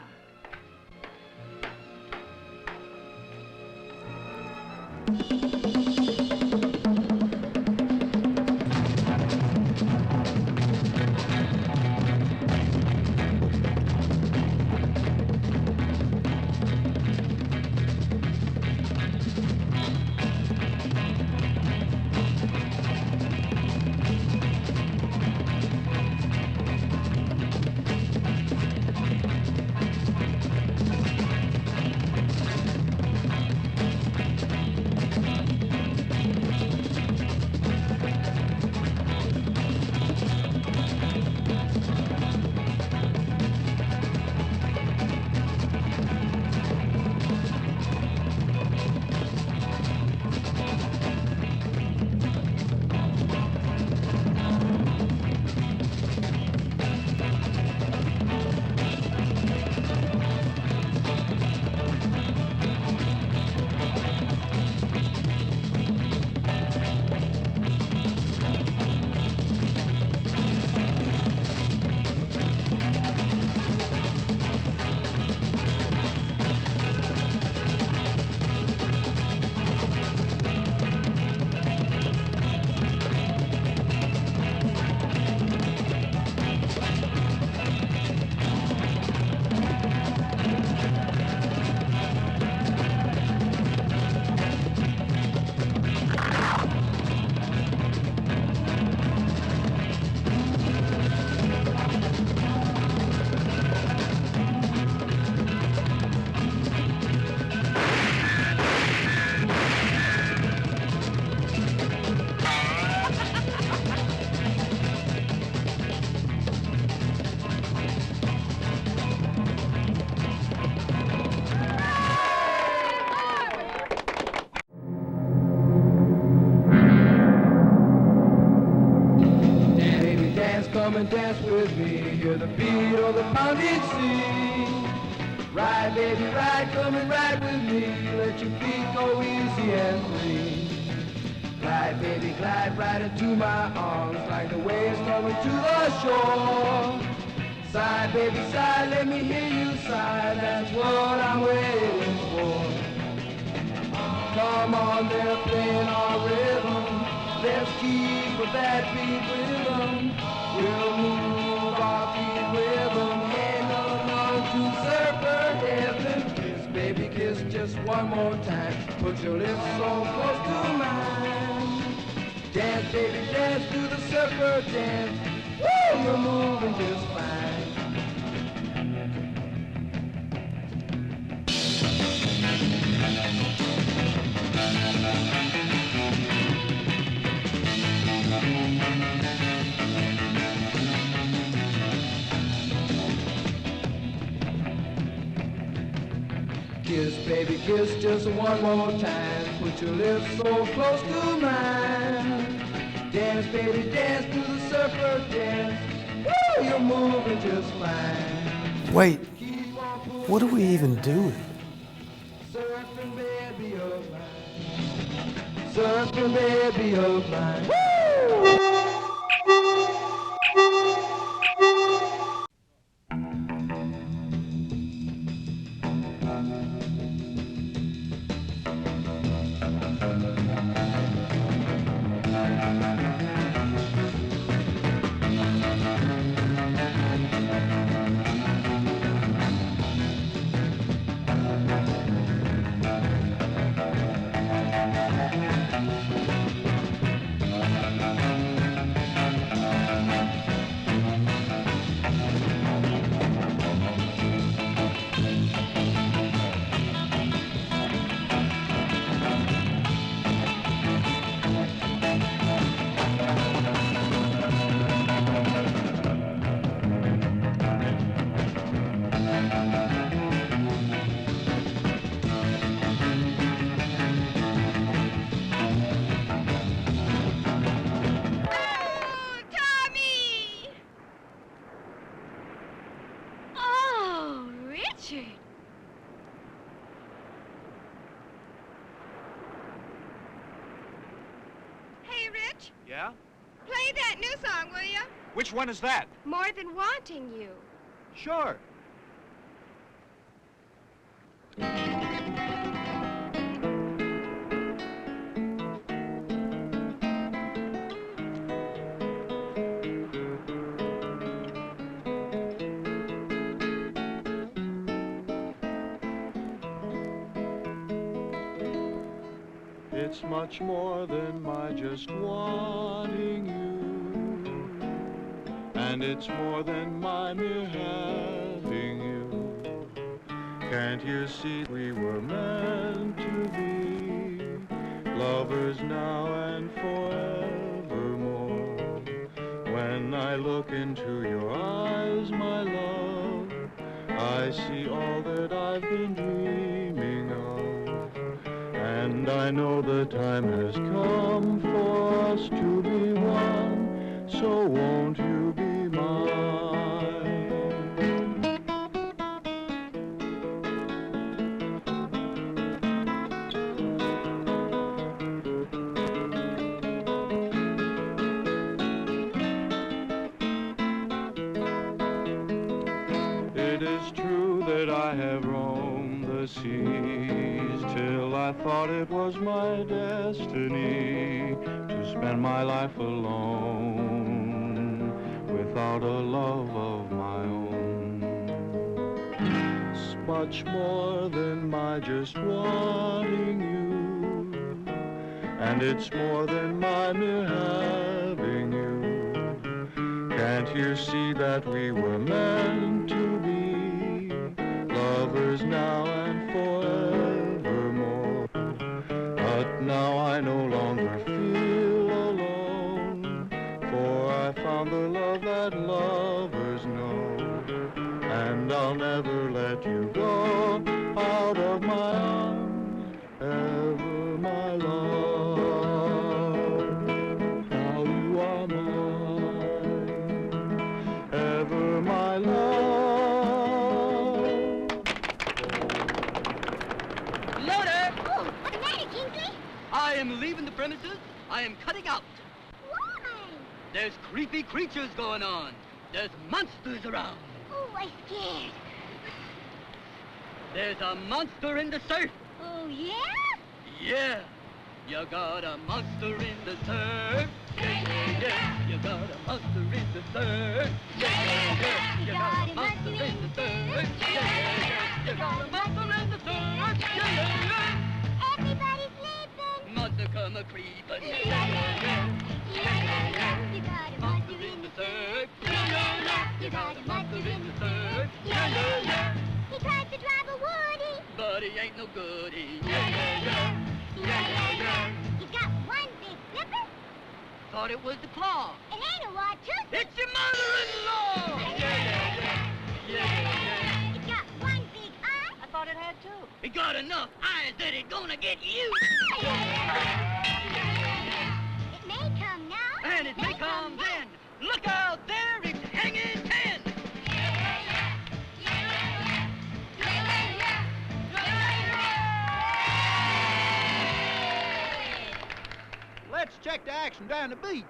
Come and dance with me, hear the beat of the pounding sea. Ride, baby, ride, come and ride with me, let your feet go easy and free. Glide, baby, glide right into my arms, like the waves coming to the shore. Sigh, baby, sigh, let me hear you sigh, that's what I'm waiting for. Come on, they're playing our rhythm, let's keep with that beat rhythm. We'll move our feet with them, ain't none to surfer heaven. Kiss, baby, kiss just one more time. Put your lips so close to mine. Dance, baby, dance to the surfer dance. Woo, you're moving just fine. Kiss, baby, kiss just one more time. Put your lips so close to mine. Dance, baby, dance to the surfer dance. Woo, you're moving just fine. Wait, what are we even doing? Surfing, baby, of mine. Surfing, baby, of mine. Woo! Yeah? Play that new song, will you? Which one is that? More Than Wanting You. Sure. It's much more than my just wanting you, and it's more than my mere having you. Can't you see we were meant to be lovers now and forevermore? When I look into your eyes, my love, I see all that I've been dreaming of. And I know the time has come for us to be one, so won't you be mine? It is true that I have roamed the seas till I thought it was my destiny to spend my life alone without a love of my own. It's much more than my just wanting you, and it's more than my mere having you. Can't you see that we were meant to be lovers now and forevermore? But now I no longer feel alone, for I found the love that lovers know, and I'll never let you go out of my arms, ever, my love. Now you are mine, ever, my love. Loader! Oh, what's the matter, Kingsley? I am leaving the premises. I am cutting out. Why? There's creepy creatures going on. There's monsters around. Oh, I'm scared. There's a monster in the surf. Oh, yeah? Yeah. You got a monster in the surf. Yeah, yeah, yeah. You got a monster in the surf. Yeah, yeah, yeah. You got a monster in the surf. Yeah, yeah, yeah. You got a monster in the surf. Yeah, yeah, yeah. Everybody's sleeping. Monster come a creeping. Yeah, yeah, yeah. Yeah, yeah, yeah. You got a Monster in the surf. Yeah, yeah, yeah. You got a monster in the surf. Yeah, yeah, yeah. He tries to drive a Woody. But he ain't no goodie. Yeah, yeah, yeah. Yeah, yeah, yeah. He's got one big flipper. Thought it was the claw. It ain't a Wachusett. It's your mother-in-law. Yeah, yeah, yeah. Yeah, yeah, yeah. It's got one big eye. I thought it had two. He got enough eyes that he's gonna get you. It may come now. And it may come then. Look out there, it's hanging 10. Let's check the action down the beach.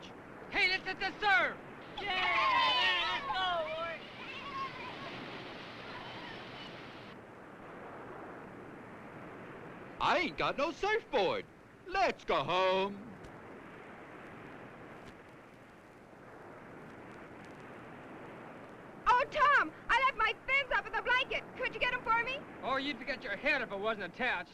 Hey, let's hit the surf. Yeah, let's go, boy. I ain't got no surfboard. Let's go home. Oh, Tom, I left my fins up in the blanket. Could you get them for me? Oh, you'd forget your head if it wasn't attached.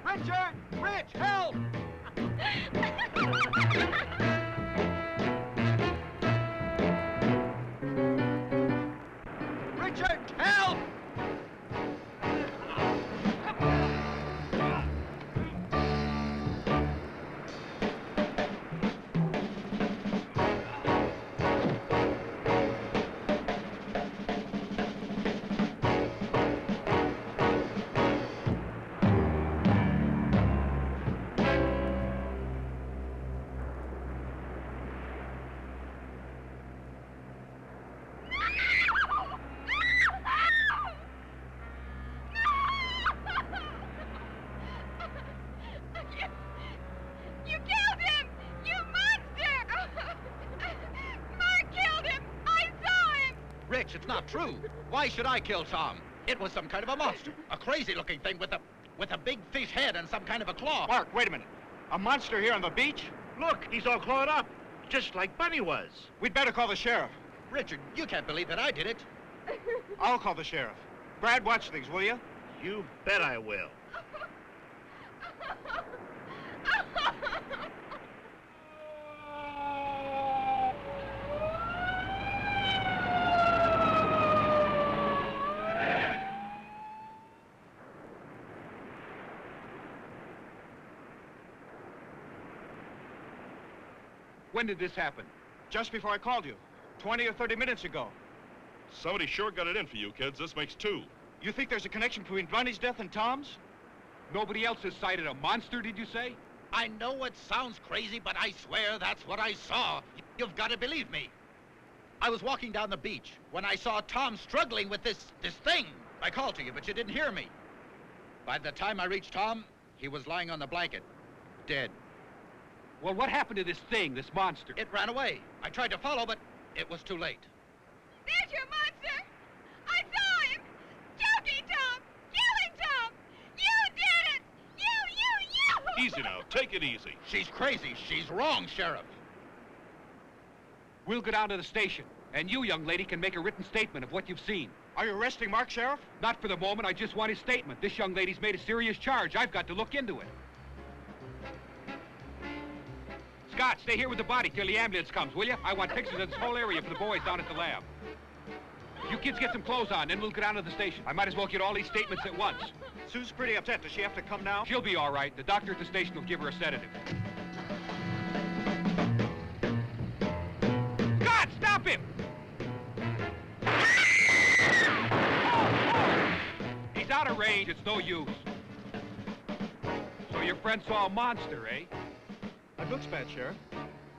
Richard! Rich, help! Richard, help! You killed him! You monster! Mark killed him! I saw him! Rich, it's not true. Why should I kill Tom? It was some kind of a monster. A crazy-looking thing with a big fish head and some kind of a claw. Mark, wait a minute. A monster here on the beach? Look, he's all clawed up. Just like Bunny was. We'd better call the sheriff. Richard, you can't believe that I did it. I'll call the sheriff. Brad, watch things, will you? You bet I will. When did this happen? Just before I called you. 20 or 30 minutes ago. Somebody sure got it in for you, kids. This makes 2. You think there's a connection between Bunny's death and Tom's? Nobody else has sighted a monster, did you say? I know it sounds crazy, but I swear that's what I saw. You've got to believe me. I was walking down the beach when I saw Tom struggling with this thing. I called to you, but you didn't hear me. By the time I reached Tom, he was lying on the blanket, dead. Well, what happened to this thing, this monster? It ran away. I tried to follow, but it was too late. There's your monster! I saw him! Choking Tom! Killing Tom! You did it! You! Easy now. Take it easy. She's crazy. She's wrong, Sheriff. We'll go down to the station, and you, young lady, can make a written statement of what you've seen. Are you arresting Mark, Sheriff? Not for the moment. I just want his statement. This young lady's made a serious charge. I've got to look into it. Scott, stay here with the body till the ambulance comes, will you? I want pictures of this whole area for the boys down at the lab. You kids get some clothes on, then we'll go down to the station. I might as well get all these statements at once. Sue's pretty upset. Does she have to come now? She'll be all right. The doctor at the station will give her a sedative. Scott, stop him! He's out of range. It's no use. So your friend saw a monster, eh? That looks bad, Sheriff.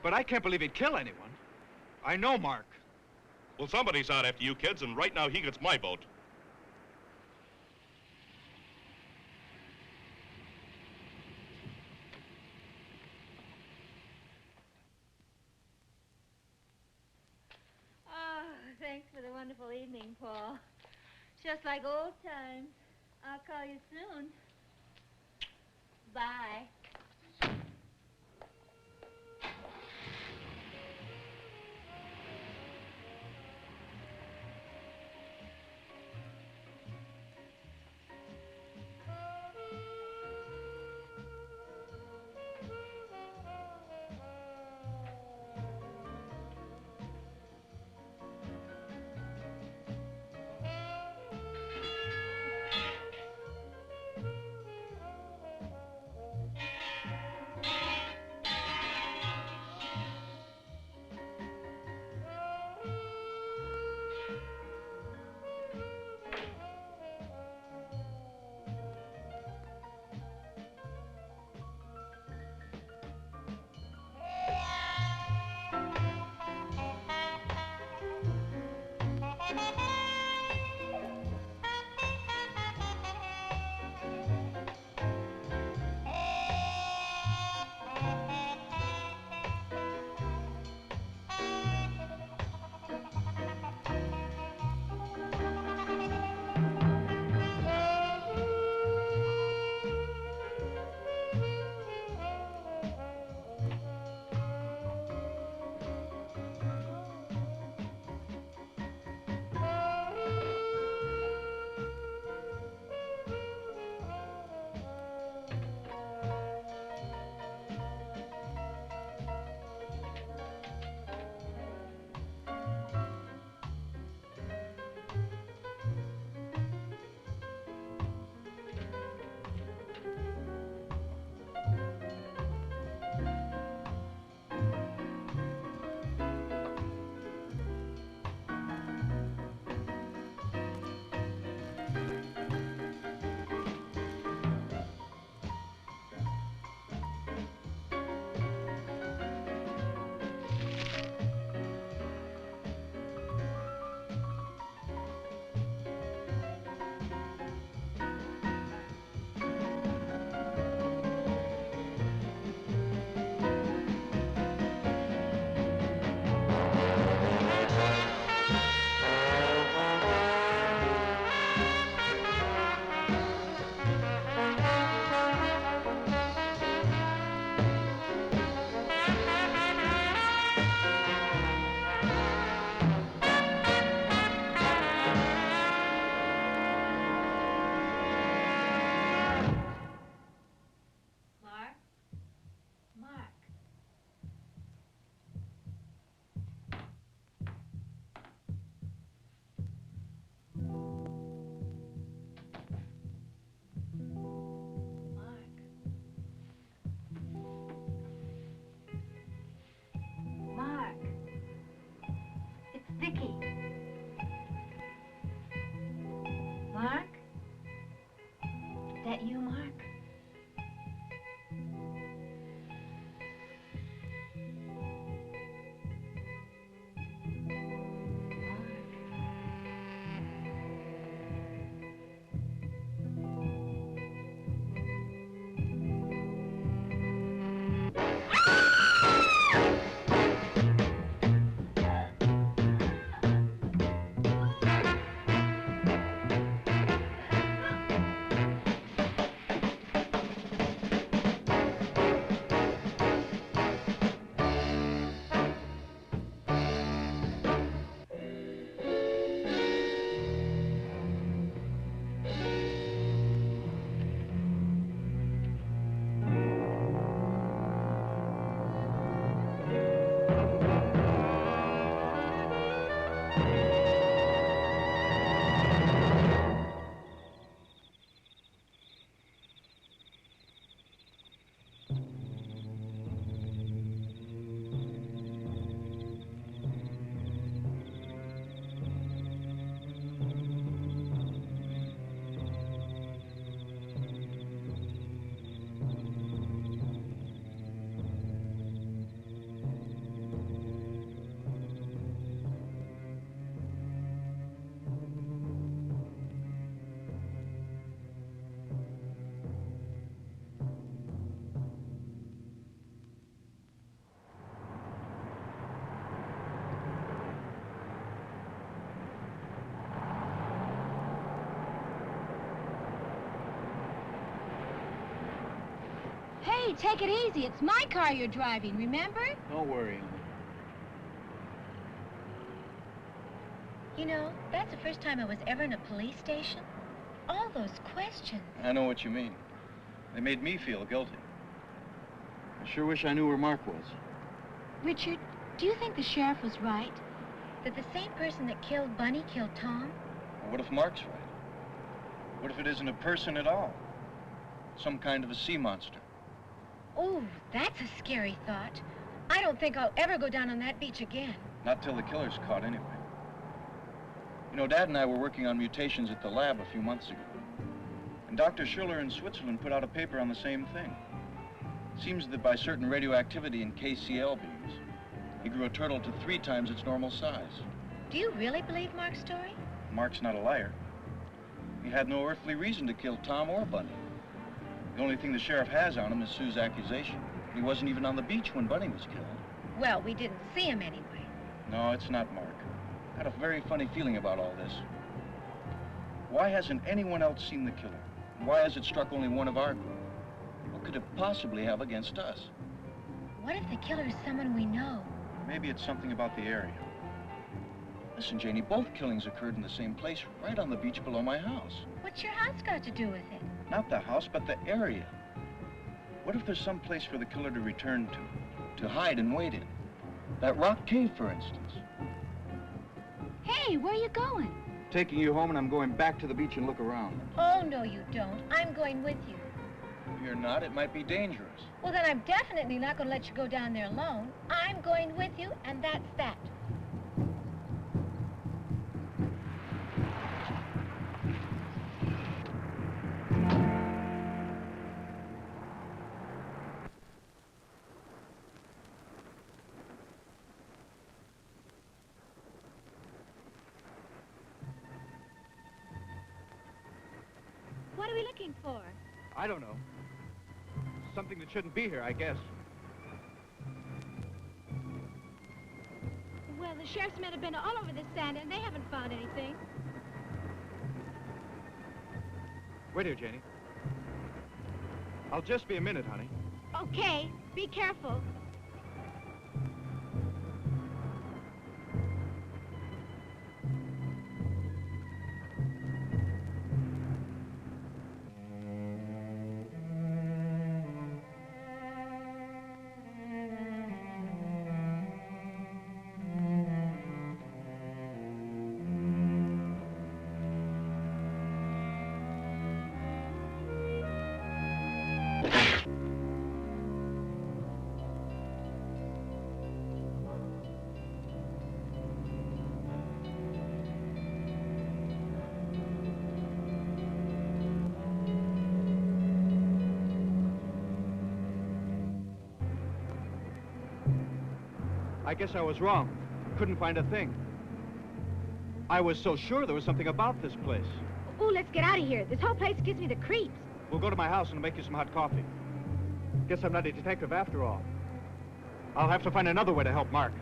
But I can't believe he'd kill anyone. I know Mark. Well, somebody's out after you kids, and right now he gets my vote. Oh, thanks for the wonderful evening, Paul. Just like old times. I'll call you soon. Bye. Vicky. Mark? That you, Mark? Hey, take it easy. It's my car you're driving, remember? Don't worry, honey. You know, that's the first time I was ever in a police station. All those questions. I know what you mean. They made me feel guilty. I sure wish I knew where Mark was. Richard, do you think the sheriff was right? That the same person that killed Bunny killed Tom? Well, what if Mark's right? What if it isn't a person at all? Some kind of a sea monster. Oh, that's a scary thought. I don't think I'll ever go down on that beach again. Not till the killer's caught, anyway. You know, Dad and I were working on mutations at the lab a few months ago. And Dr. Schiller in Switzerland put out a paper on the same thing. Seems that by certain radioactivity in KCl beams, he grew a turtle to 3 times its normal size. Do you really believe Mark's story? Mark's not a liar. He had no earthly reason to kill Tom or Bunny. The only thing the sheriff has on him is Sue's accusation. He wasn't even on the beach when Bunny was killed. Well, we didn't see him anyway. No, it's not Mark. Got a very funny feeling about all this. Why hasn't anyone else seen the killer? Why has it struck only one of our group? What could it possibly have against us? What if the killer is someone we know? Maybe it's something about the area. Listen, Janie, both killings occurred in the same place, right on the beach below my house. What's your house got to do with it? Not the house, but the area. What if there's some place for the killer to return to hide and wait in? That rock cave, for instance. Hey, where are you going? Taking you home, and I'm going back to the beach and look around. Oh, no, you don't. I'm going with you. You're not. It might be dangerous. Well, then I'm definitely not going to let you go down there alone. I'm going with you, and that's that. What are we looking for? I don't know. Something that shouldn't be here, I guess. Well, the sheriff's men have been all over this sand, and they haven't found anything. Wait here, Janie. I'll just be a minute, honey. Okay, be careful. I guess I was wrong. Couldn't find a thing. I was so sure there was something about this place. Ooh, let's get out of here. This whole place gives me the creeps. We'll go to my house and make you some hot coffee. Guess I'm not a detective after all. I'll have to find another way to help Mark.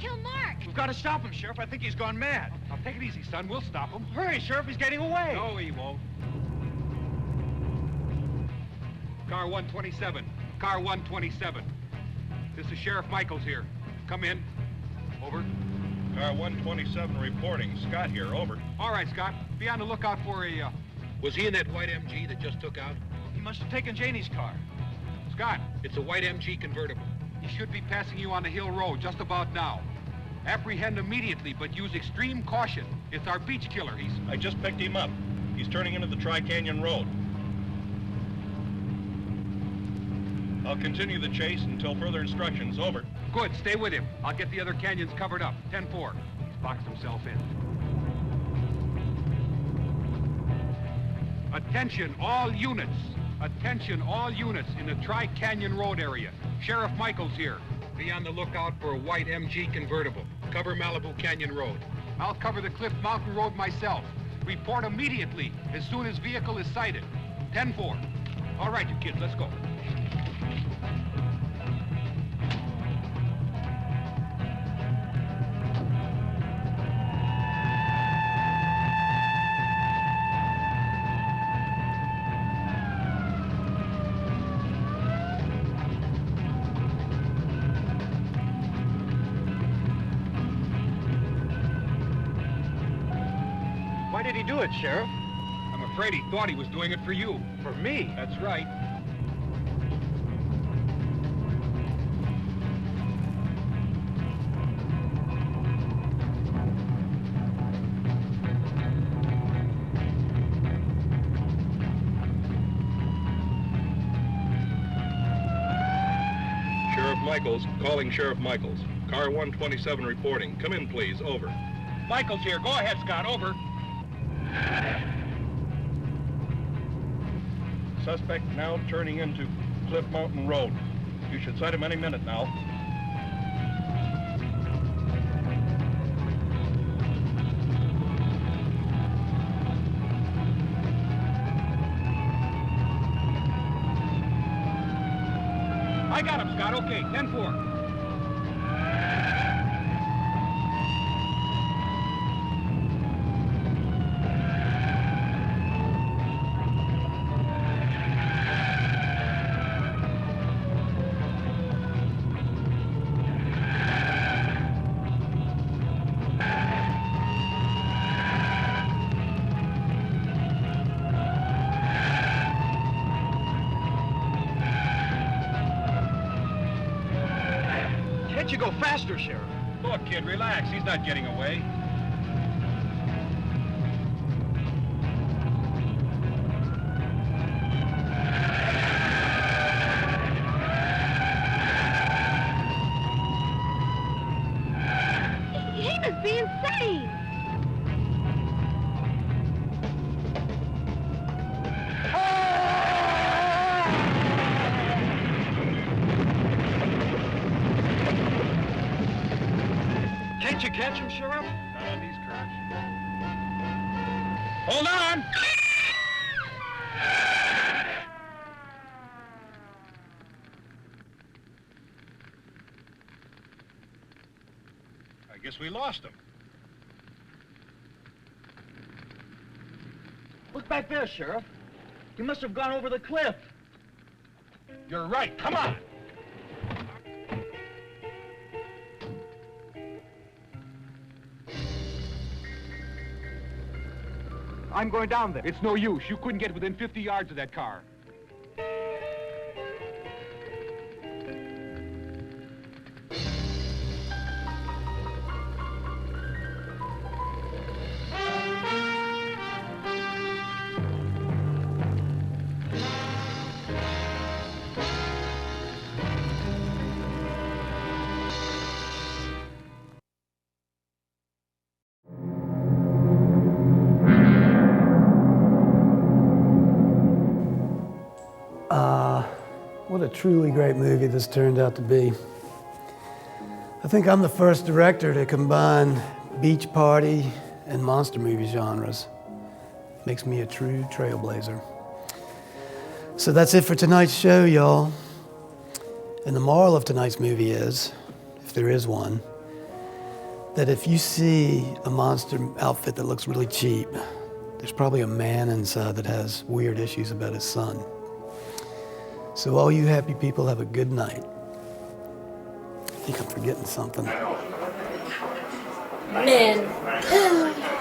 kill Mark. We've got to stop him, Sheriff. I think he's gone mad. Now, take it easy, son. We'll stop him. Hurry, Sheriff. He's getting away. No, he won't. Car 127. Car 127. This is Sheriff Michaels here. Come in. Over. Car 127 reporting. Scott here, over. All right, Scott. Be on the lookout for a, Was he in that white MG that just took out? He must have taken Janie's car. Scott, it's a white MG convertible. He should be passing you on the Hill Road just about now. Apprehend immediately, but use extreme caution. It's our beach killer. I just picked him up. He's turning into the Tri-Canyon Road. I'll continue the chase until further instructions. Over. Good. Stay with him. I'll get the other canyons covered up. 10-4. He's boxed himself in. Attention, all units. Attention, all units in the Tri-Canyon Road area. Sheriff Michaels here. Be on the lookout for a white MG convertible. Cover Malibu Canyon Road. I'll cover the Cliff Mountain Road myself. Report immediately as soon as vehicle is sighted. 10-4. All right, you kids, let's go. Why did he do it, Sheriff? I'm afraid he thought he was doing it for you. For me? That's right. Sheriff Michaels, calling Sheriff Michaels. Car 127 reporting. Come in, please. Over. Michaels here. Go ahead, Scott. Over. Suspect now turning into Cliff Mountain Road. You should sight him any minute now. I got him, Scott. Okay, 10-4. Can't you go faster, Sheriff? Look, kid, relax. He's not getting away. He must be insane. Can't you catch him, Sheriff? Not on these curves. Hold on! I guess we lost him. Look back there, Sheriff. He must have gone over the cliff. You're right. Come on! I'm going down there. It's no use. You couldn't get within 50 yards of that car. What a truly great movie this turned out to be. I think I'm the first director to combine beach party and monster movie genres. Makes me a true trailblazer. So that's it for tonight's show, y'all. And the moral of tonight's movie is, if there is one, that if you see a monster outfit that looks really cheap, there's probably a man inside that has weird issues about his son. So all you happy people have a good night. I think I'm forgetting something. Men.